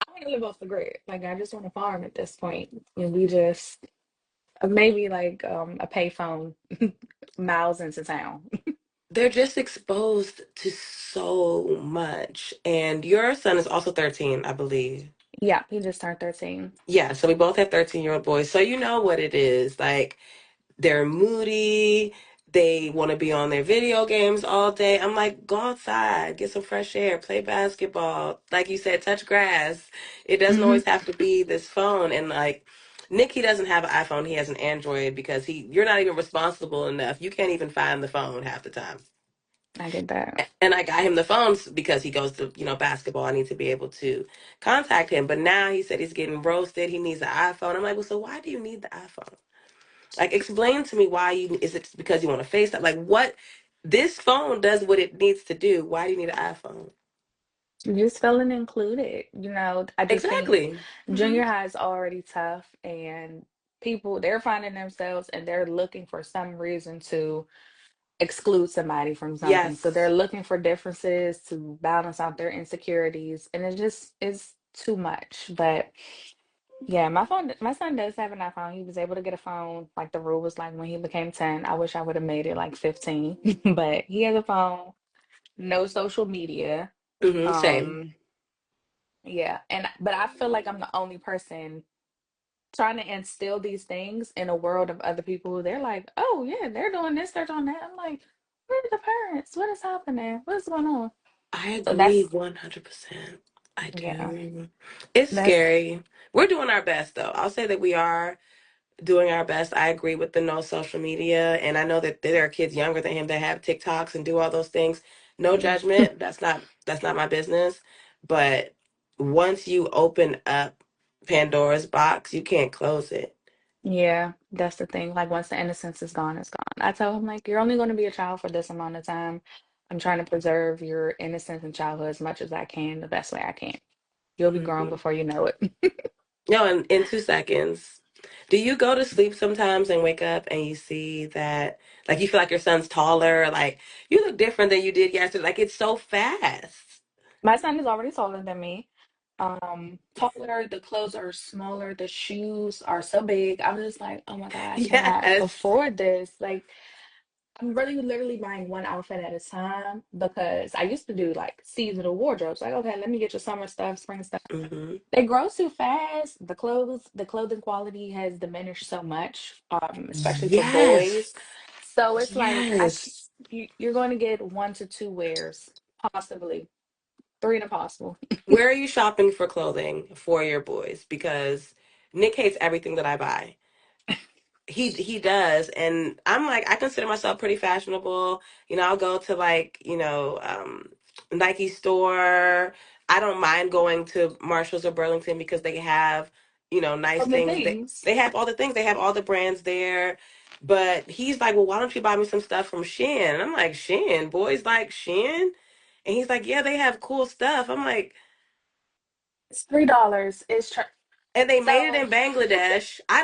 I want to live off the grid. Like I just want to farm at this point, and we just maybe like a payphone miles into town. They're just exposed to so much. And your son is also 13, I believe. Yeah, he just turned 13. Yeah, so we both have 13-year-old boys. So you know what it is. Like, they're moody. They want to be on their video games all day. I'm like, go outside, get some fresh air, play basketball. Like you said, touch grass. It doesn't Hmm. always have to be this phone. And like, Nikki doesn't have an iPhone. He has an Android because you're not even responsible enough. You can't even find the phone half the time. I get that. And I got him the phones because he goes to, basketball. I need to be able to contact him. But now he said he's getting roasted. He needs an iPhone. I'm like, well, so why do you need the iPhone? Like, explain to me why is it because you want to FaceTime? Like, what? This phone does what it needs to do. Why do you need an iPhone? Just feeling included. I just think Exactly. Hmm. junior high is already tough, and people, they're finding themselves and they're looking for some reason to exclude somebody from something. So they're Yes. looking for differences to balance out their insecurities, and it just is too much. But yeah, my son does have an iPhone. He was able to get a phone. Like the rule was like when he became 10. I wish I would have made it like 15. But he has a phone, no social media. Same. Um, yeah, and but I feel like I'm the only person trying to instill these things in a world of other people who they're like, oh yeah, they're doing this, they're doing that. I'm like, where are the parents? What is happening? What's going on? I So agree that's 100%. I yeah, do. It's that's scary. We're doing our best, though. I'll say that we are. doing our best. I agree with the no social media, and I know that there are kids younger than him that have TikToks and do all those things. No Mm. judgment. That's not my business. But once you open up Pandora's box, you can't close it. Yeah, that's the thing. Like once the innocence is gone, it's gone. I tell him like you're only going to be a child for this amount of time. I'm trying to preserve your innocence and childhood as much as I can, the best way I can. You'll be grown Hmm. before you know it. No, in 2 seconds. Do you go to sleep sometimes and wake up and you see that, like, you feel like your son's taller, like you look different than you did yesterday? Like, it's so fast. My son is already taller than me. Taller, the clothes are smaller, the shoes are so big. I'm just like, oh my God, I cannot Yes. afford this. Like, I'm really literally buying one outfit at a time because I used to do like seasonal wardrobes. Like, okay, let me get your summer stuff, spring stuff. Hmm. They grow too fast. The clothing quality has diminished so much, especially for boys. Yes. So it's like Yes. you're going to get 1 to 2 wears, possibly three and impossible. Where are you shopping for clothing for your boys? Because Nick hates everything that I buy. He does, and I'm like, I consider myself pretty fashionable. I'll go to, like, Nike store. I don't mind going to Marshalls or Burlington because they have, nice Of the things. They things. they have all the things. They have all the brands there. But he's like, well, why don't you buy me some stuff from Shein? And I'm like, Shein? Boys like Shein? And he's like, yeah, they have cool stuff. I'm like, It's $3. and they made it So in Bangladesh. I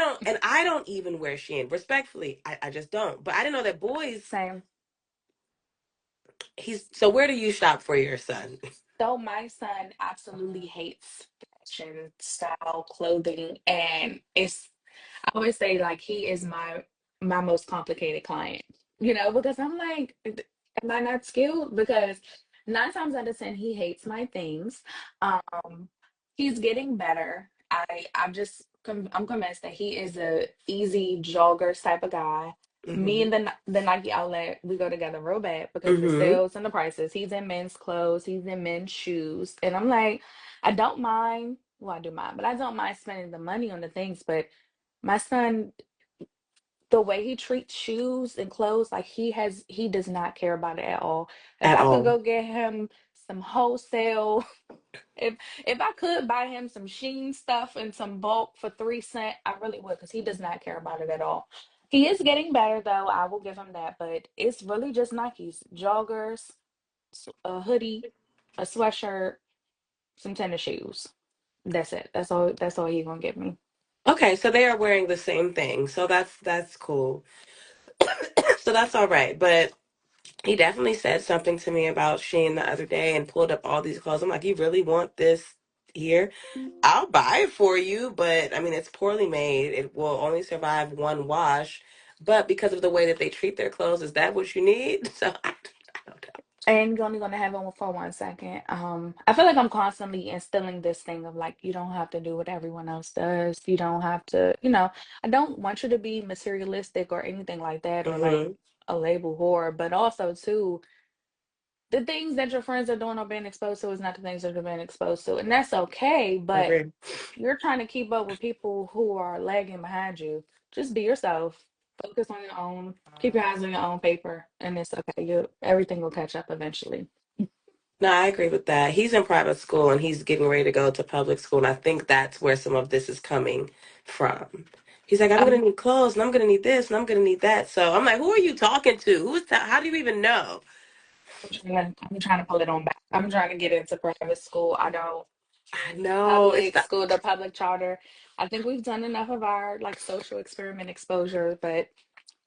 don't even wear Shein. Respectfully, I just don't. But I didn't know that boys. same. He's so. Where do you shop for your son? So my son absolutely hates fashion, style, clothing, and I always say like he is my most complicated client, because I'm like, am I not skilled? Because 9 times out of 10 he hates my things. Um, he's getting better. I'm convinced that he is a easy joggers type of guy. Me Hmm. and the Nike outlet, we go together real bad because the Hmm. sales and the prices. He's in men's clothes, he's in men's shoes, and I'm like, I don't mind. Well, I do mind, but I don't mind spending the money on the things. But my son, the way he treats shoes and clothes, like he does not care about it at all. If At I could all. go get him some wholesale, if if I could buy him some Sheen stuff and some bulk for 3 cents, I really would, because he does not care about it at all. He is getting better though, I will give him that, but it's really just Nikes, joggers, a hoodie, a sweatshirt, some tennis shoes. That's it. That's all he gonna give me. Okay, so they are wearing the same thing. So that's cool. So that's all right. But he definitely said something to me about Shein the other day and pulled up all these clothes. I'm like, you really want this here? I'll buy it for you, but I mean, it's poorly made. It will only survive one wash. But because of the way that they treat their clothes, is that what you need? So I don't know. And you're only gonna have him for 1 second. I feel like I'm constantly instilling this thing of like, you don't have to do what everyone else does. You don't have to, I don't want you to be materialistic or anything like that, or like Hmm. a label whore, but also too, the things that your friends are doing or being exposed to is not the things that you're being exposed to. And that's okay, but Agree. you're trying to keep up with people who are lagging behind you. Just be yourself. Focus on your own. Keep your eyes on your own paper, and it's okay. Everything will catch up eventually. No, I agree with that. He's in private school and he's getting ready to go to public school, and I think that's where some of this is coming from. He's like, I'm gonna I'm need clothes, and I'm gonna need this, and I'm gonna need that. So I'm like, who are you talking to? How do you even know? I'm trying to pull it on back. I'm trying to get into private school. I don't I know it's public not. school, the public charter. I think we've done enough of our like social experiment exposure, but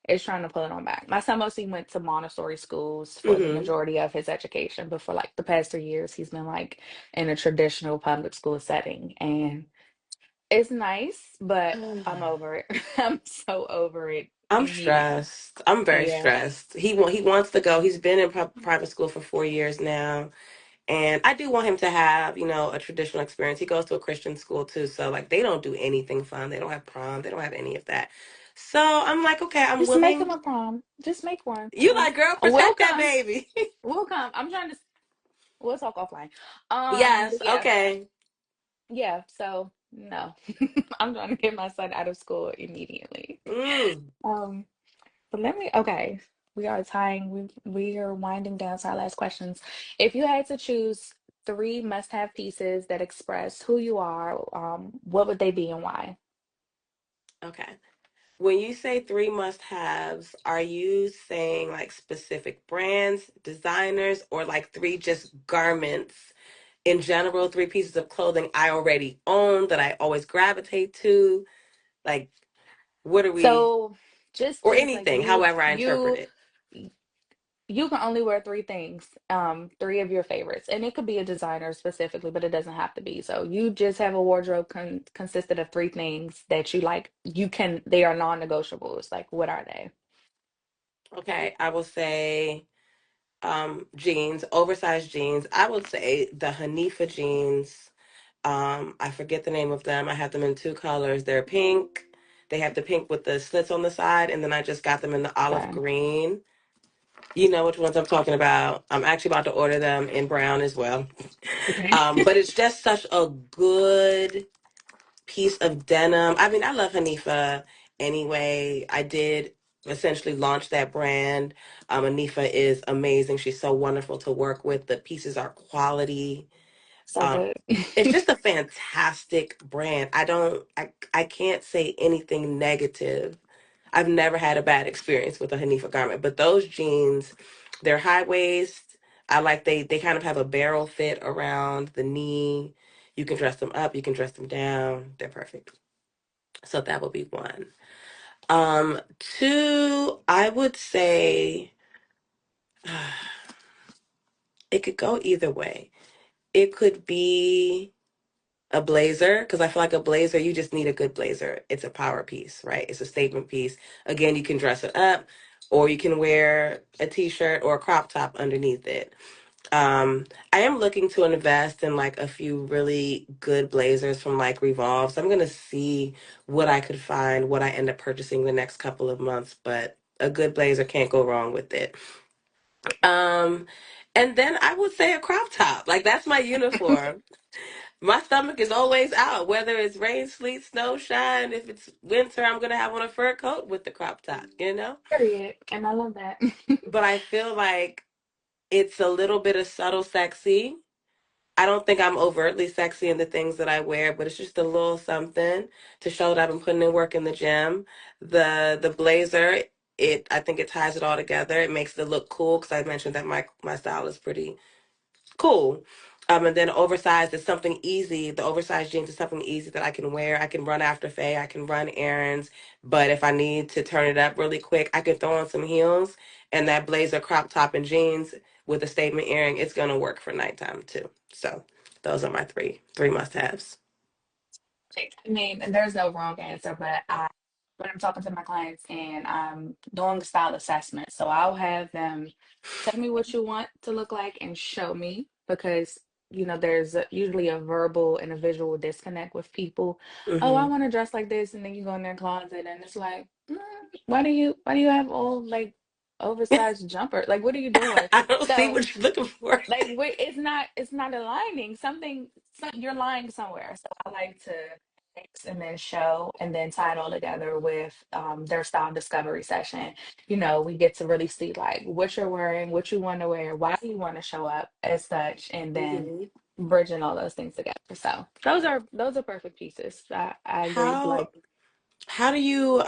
it's trying to pull it on back. My son mostly went to Montessori schools for the Hmm. majority of his education, but for like the past 3 years, he's been like in a traditional public school setting, and it's nice, but I'm over it. I'm so over it. I'm He, stressed. I'm very yeah. stressed. He wants to go. He's been in private school for 4 years now, and I do want him to have, a traditional experience. He goes to a Christian school too, so like they don't do anything fun. They don't have prom. They don't have any of that. So I'm like, okay, I'm Just make willing. him a prom. Just make one. You like, girl, We'll protect that come. baby. We'll come. I'm trying to. We'll talk offline. Yes. But yeah, Okay. yeah. So. No. I'm trying to get my son out of school immediately. Mm, Um, but okay, we are tying, we are winding down to our last questions. If you had to choose three must-have pieces that express who you are, what would they be and why? okay. When you say three must-haves, are you saying like specific brands, designers, or like three just garments in general, three pieces of clothing I already own that I always gravitate to? Like, what are we, So or just like anything, however I interpret you it. you can only wear three things, three of your favorites, and it could be a designer specifically, but it doesn't have to be. So you just have a wardrobe consisted of three things that you like. They are non-negotiables. Like, what are they? Okay, I will say jeans, oversized jeans. I would say the Hanifa jeans. I forget the name of them. I have them in two colors. They're pink. They have the pink with the slits on the side, and then I just got them in the olive Okay. green. You know which ones I'm talking about. I'm actually about to order them in brown as well. Okay. But it's just such a good piece of denim. I mean, I love Hanifa anyway. I did essentially launch that brand. Hanifa is amazing. She's so wonderful to work with. The pieces are quality. So Um, good. it's just a fantastic brand. I can't say anything negative. I've never had a bad experience with a Hanifa garment, but those jeans, they're high waist. I like they kind of have a barrel fit around the knee. You can dress them up, you can dress them down. They're perfect. So that would be one. Two, I would say it could go either way. It could be a blazer because I feel like a blazer, you just need a good blazer. It's a power piece, right? It's a statement piece. Again, you can dress it up or you can wear a t-shirt or a crop top underneath it. I am looking to invest in like a few really good blazers from like Revolve. So I'm gonna see what I could find, what I end up purchasing the next couple of months, but a good blazer can't go wrong with it. Um, and then I would say a crop top. Like that's my uniform. My stomach is always out, whether it's rain, sleet, snow, shine. If it's winter, I'm gonna have on a fur coat with the crop top, you know? Period. And I love that. But I feel like it's a little bit of subtle sexy. I don't think I'm overtly sexy in the things that I wear, but it's just a little something to show that I've been putting in work in the gym. The blazer, it I think it ties it all together. It makes it look cool because I mentioned that my style is pretty cool. And then oversized is something easy. The oversized jeans is something easy that I can wear. I can run after Faye. I can run errands. But if I need to turn it up really quick, I can throw on some heels and that blazer crop top and jeans with a statement earring. It's gonna work for nighttime too. So those are my three must haves. I mean, and there's no wrong answer, but when I'm talking to my clients and I'm doing a style assessment, so I'll have them tell me what you want to look like and show me because there's usually a verbal and a visual disconnect with people. Oh, I Hmm. want to dress like this, and then you go in their closet and it's like, why do you have all like oversized jumper? Like, what are you doing? I don't see So what you're looking for. like it's not aligning something, you're lying somewhere, so I like to mix and then show and then tie it all together with their style discovery session. We get to really see like what you're wearing, what you want to wear, why you want to show up as such, and then Hmm. bridging all those things together. So those are perfect pieces. I agree. How Like, how do you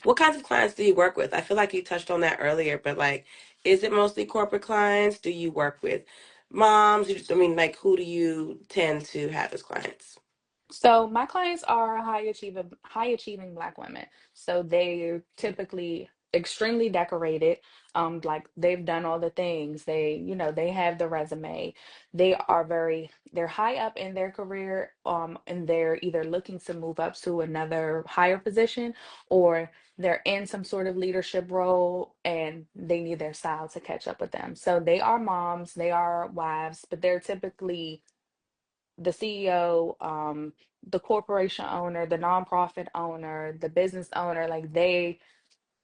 what kinds of clients do you work with? I feel like you touched on that earlier, but like, is it mostly corporate clients? Do you work with moms? I mean, like, who do you tend to have as clients? so my clients are high achieving Black women. So they're typically extremely decorated. Like they've done all the things. They have the resume. They're high up in their career, and they're either looking to move up to another higher position, or they're in some sort of leadership role and they need their style to catch up with them. So they are moms, they are wives, but they're typically the CEO, the corporation owner, the nonprofit owner, the business owner, like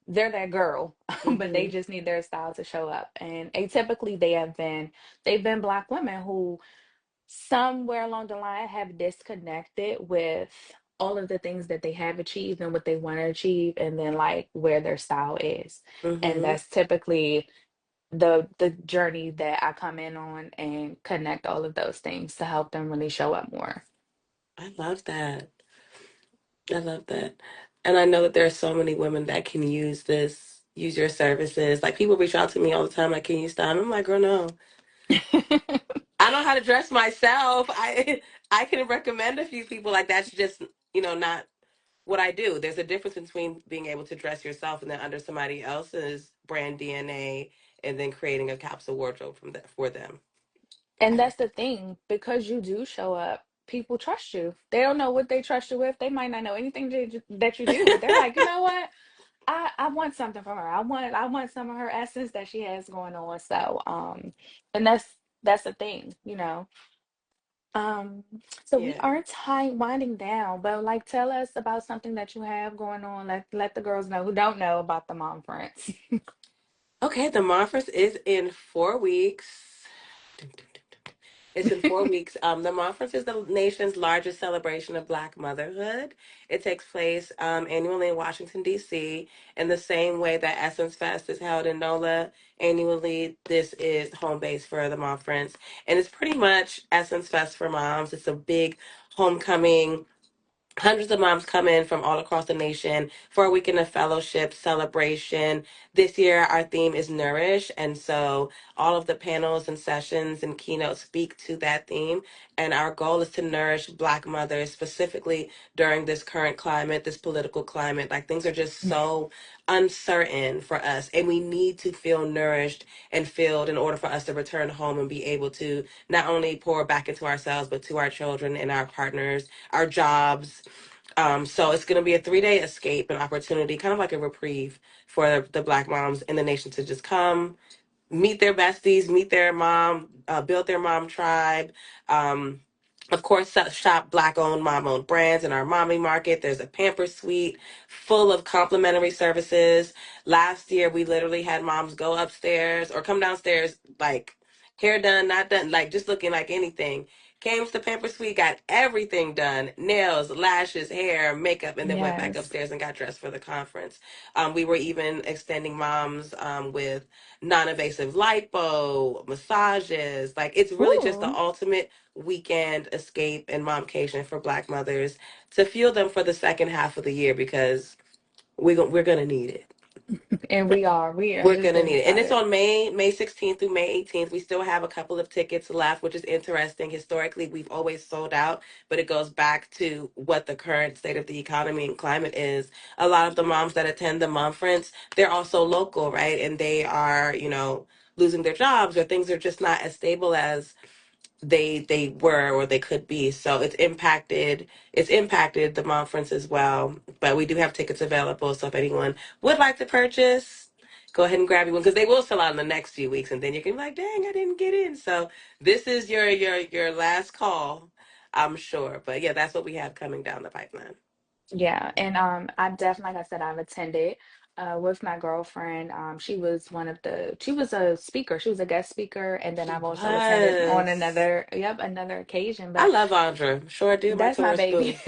they're that girl, but they Hmm. just need their style to show up. And atypically they've been Black women who somewhere along the line have disconnected with all of the things that they have achieved and what they want to achieve, and then like where their style is. And Mm-hmm. that's typically the journey that I come in on and connect all of those things to help them really show up more. I love that. I love that. And I know that there are so many women that can use this, use your services. Like people reach out to me all the time, like, can you style? I'm like, girl, no. I know how to dress myself. I can recommend a few people. Like that's just, not what I do. There's a difference between being able to dress yourself and then under somebody else's brand DNA and then creating a capsule wardrobe for them. And that's the thing, because you do show up, people trust you. They don't know what they trust you with. They might not know anything that you do, but they're like, you know what? I want something from her. I want some of her essence that she has going on. So and that's the thing, you know. Um, so we Yeah. are time winding down, but like tell us about something that you have going on. Let the girls know who don't know about the mom friends. Okay, the Monfors is in 4 weeks. It's in 4 weeks. The Monfors is the nation's largest celebration of Black motherhood. It takes place annually in Washington, D.C. In the same way that Essence Fest is held in NOLA annually, this is home base for the Monfors. And it's pretty much Essence Fest for moms. It's a big homecoming. Hundreds of moms come in from all across the nation for a weekend of fellowship celebration. This year, our theme is Nourish. And so all of the panels and sessions and keynotes speak to that theme. And our goal is to nourish Black mothers, specifically during this current climate, this political climate. Like things are just so uncertain for us. And we need to feel nourished and filled in order for us to return home and be able to not only pour back into ourselves, but to our children and our partners, our jobs. So it's going to be a 3-day escape, an opportunity, kind of like a reprieve for the Black moms in the nation to just come, meet their besties, meet their mom, build their mom tribe. Um, of course, shop Black owned, mom owned brands in our mommy market. There's a pamper suite full of complimentary services. Last year, we literally had moms go upstairs or come downstairs, like hair done, not done, like just looking like anything. Came to the pamper suite, got everything done, nails, lashes, hair, makeup, and then went back Yes. upstairs and got dressed for the conference. We were even extending moms with non-invasive lipo, massages. Like it's really just the Ooh. ultimate weekend escape and momcation for Black mothers to fuel them for the second half of the year because we're gonna need it. And we are We're just gonna getting need it. And it's started. on May 16th through May 18th. We still have a couple of tickets left, which is interesting. Historically, we've always sold out, but it goes back to what the current state of the economy and climate is. A lot of the moms that attend the conference, they're also local, right? And they are, losing their jobs or things are just not as stable as they were or they could be. So it's impacted the conference as well. But we do have tickets available. So if anyone would like to purchase, go ahead and grab you one because they will sell out in the next few weeks, and then you can be like, dang, I didn't get in. So this is your last call, I'm sure. But yeah, that's what we have coming down the pipeline. Yeah, and I definitely, like I said, I've attended with my girlfriend. She was a speaker. She was a guest speaker, and then She I've also attended on was. another occasion. I But love Andra. Sure do, my that's my Taurus baby. boo.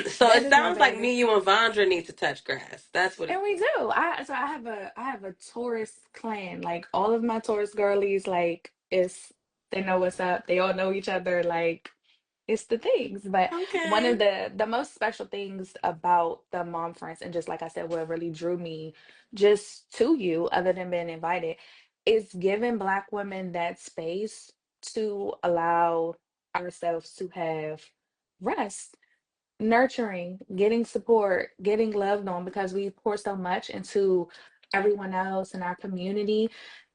So That it is my sounds like baby. me, you, and Vondra need to touch grass. That's what it. And we do. I have a Taurus clan. Like all of my Taurus girlies, like it's they know what's up. They all know each other. Like it's the things. But one of Okay. the most special things about the mom friends, and just like I said, what really drew me just to you, other than being invited, is giving Black women that space to allow ourselves to have rest, nurturing, getting support, getting loved on, because we pour so much into everyone else in our community.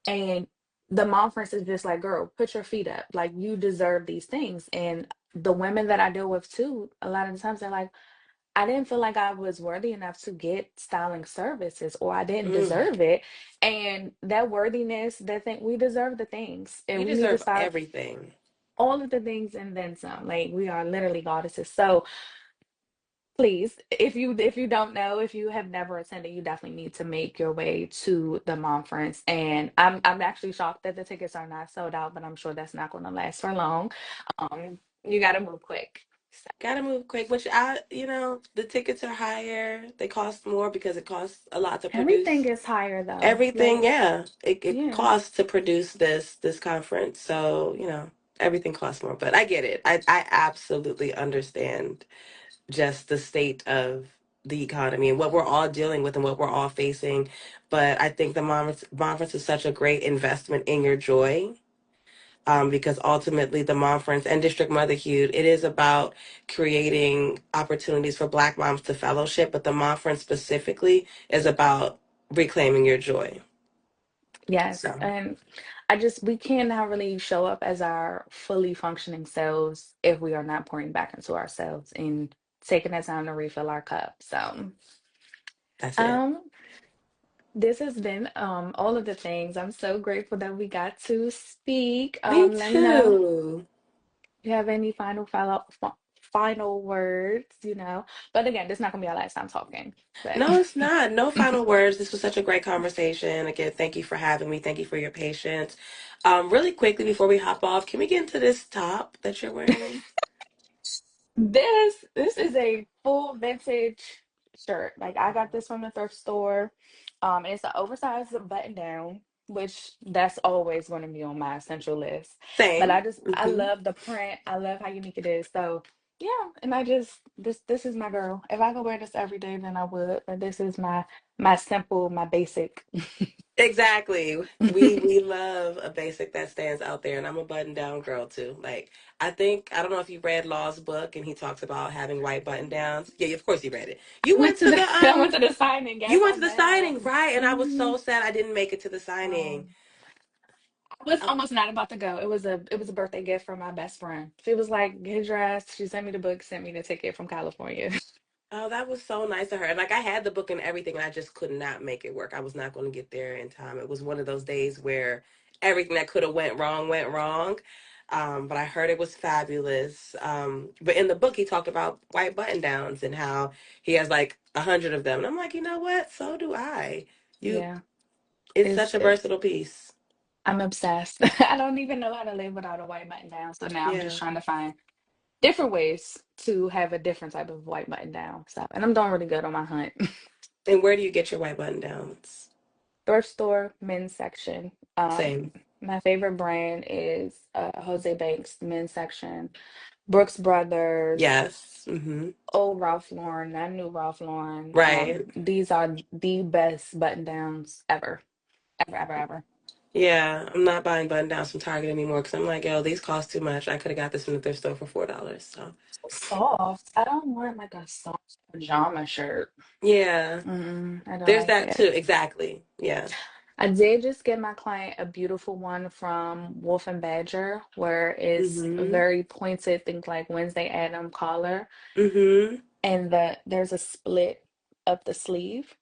And the conference is just like, girl, put your feet up. Like you deserve these things. And the women that I deal with too, a lot of the times they're like, I didn't feel like I was worthy enough to get styling services, or I didn't Mm, deserve it. And that worthiness, that thing, we deserve the things. And you we need to deserve start everything. all of the things and then some. Like we are literally goddesses. So Please, if you don't know, if you have never attended, you definitely need to make your way to the conference. And I'm actually shocked that the tickets are not sold out, but I'm sure that's not going to last for long. You got to move quick. So, Gotta move quick, which I, the tickets are higher. They cost more because it costs a lot to everything produce is higher though. everything. Like, Yeah, it yeah. costs to produce this conference. So, everything costs more. But I get it. I absolutely understand just the state of the economy and what we're all dealing with and what we're all facing. But I think the Monfrance is such a great investment in your joy, because ultimately the Mom Friends and District Motherhood, it is about creating opportunities for Black moms to fellowship, but the Mom Friends specifically is about reclaiming your joy. Yes. So, And we cannot really show up as our fully functioning selves if we are not pouring back into ourselves and taking that time to refill our cup. So, that's it. um, this has been all of the things. I'm so grateful that we got to speak. Me Let me know too. if you have any final words. But again, this is not gonna be our last time talking. But No, it's not. No final words. This was such a great conversation. Again, thank you for having me. Thank you for your patience. Really quickly before we hop off, can we get into this top that you're wearing? this is a full vintage shirt. Like I got this from the thrift store. And it's an oversized button down, which that's always going to be on my essential list. But Same. I Hmm. love the print. I love how unique it is. So yeah, and I just this is my girl. If I could wear this every day, then I would. But this is my simple, my basic. Exactly. We love a basic that stands out there, and I'm a button down girl too. Like, I don't know if you read Law's book and he talks about having white button downs. Yeah, of course you read it. You Went went to to the the I went to the signing. Yes, you went I to the met. signing, right? And I was Mhm. so sad I didn't make it to the signing. I was Oh, almost not about to go. It was a birthday gift from my best friend. She was like, get dressed. She sent me the book, sent me the ticket from California. oh, that was so nice of her. And like I had the book and everything, and I just could not make it work. I was not going to get there in time. It was one of those days where everything that could have went wrong. But I heard it was fabulous. But in the book, he talked about white button downs and how he has like 100 of them. And I'm like, you know what? So do I. You, Yeah, it's it's such a it's versatile piece. I'm obsessed. I don't even know how to live without a white button down. So now I'm just Yeah. trying to find different ways to have a different type of white button down. So and I'm doing really good on my hunt. And where do you get your white button downs? Thrift store men's section. Same. My favorite brand is Jose Banks men's section. Brooks Brothers, Yes. Mm-hmm. old Ralph Lauren, not new Ralph Lauren. Right. These are the best button downs ever, ever, ever, ever. Yeah, I'm not buying button downs from Target anymore because I'm like, yo, these cost too much. I could have got this from the thrift store for $4. So Soft. I don't want like a soft pajama shirt. yeah, I don't there's like that it. too. Exactly. Yeah. I did just get my client a beautiful one from Wolf and Badger, where it's a Mm-hmm. very pointed, think like Wednesday Adam collar. Mm-hmm. And there's a split up the sleeve.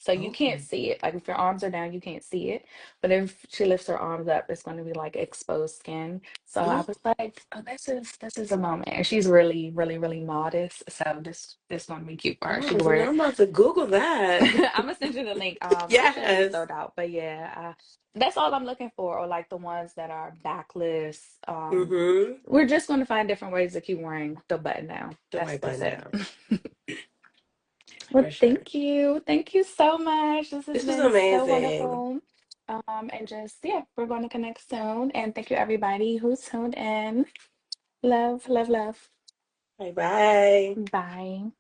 So you Oh. can't see it. Like if your arms are down, you can't see it. But if she lifts her arms up, it's going to be like exposed skin. So I Oh. was like, oh, this is a moment. And she's really, really, really modest. So this going to be cute for her. She Oh, can so wear now it. I'm about to Google that. I'm gonna send you the link. It should be Yes. sold out, but yeah, that's all I'm looking for, or like the ones that are backless. Mm-hmm. We're just going to find different ways to keep wearing the button down. The That's white that's button it. down Well, for sure. thank you so much. This has This was been so amazing. wonderful. And just yeah, we're going to connect soon. And thank you everybody who's tuned in. Love, love, love. Bye bye. Bye.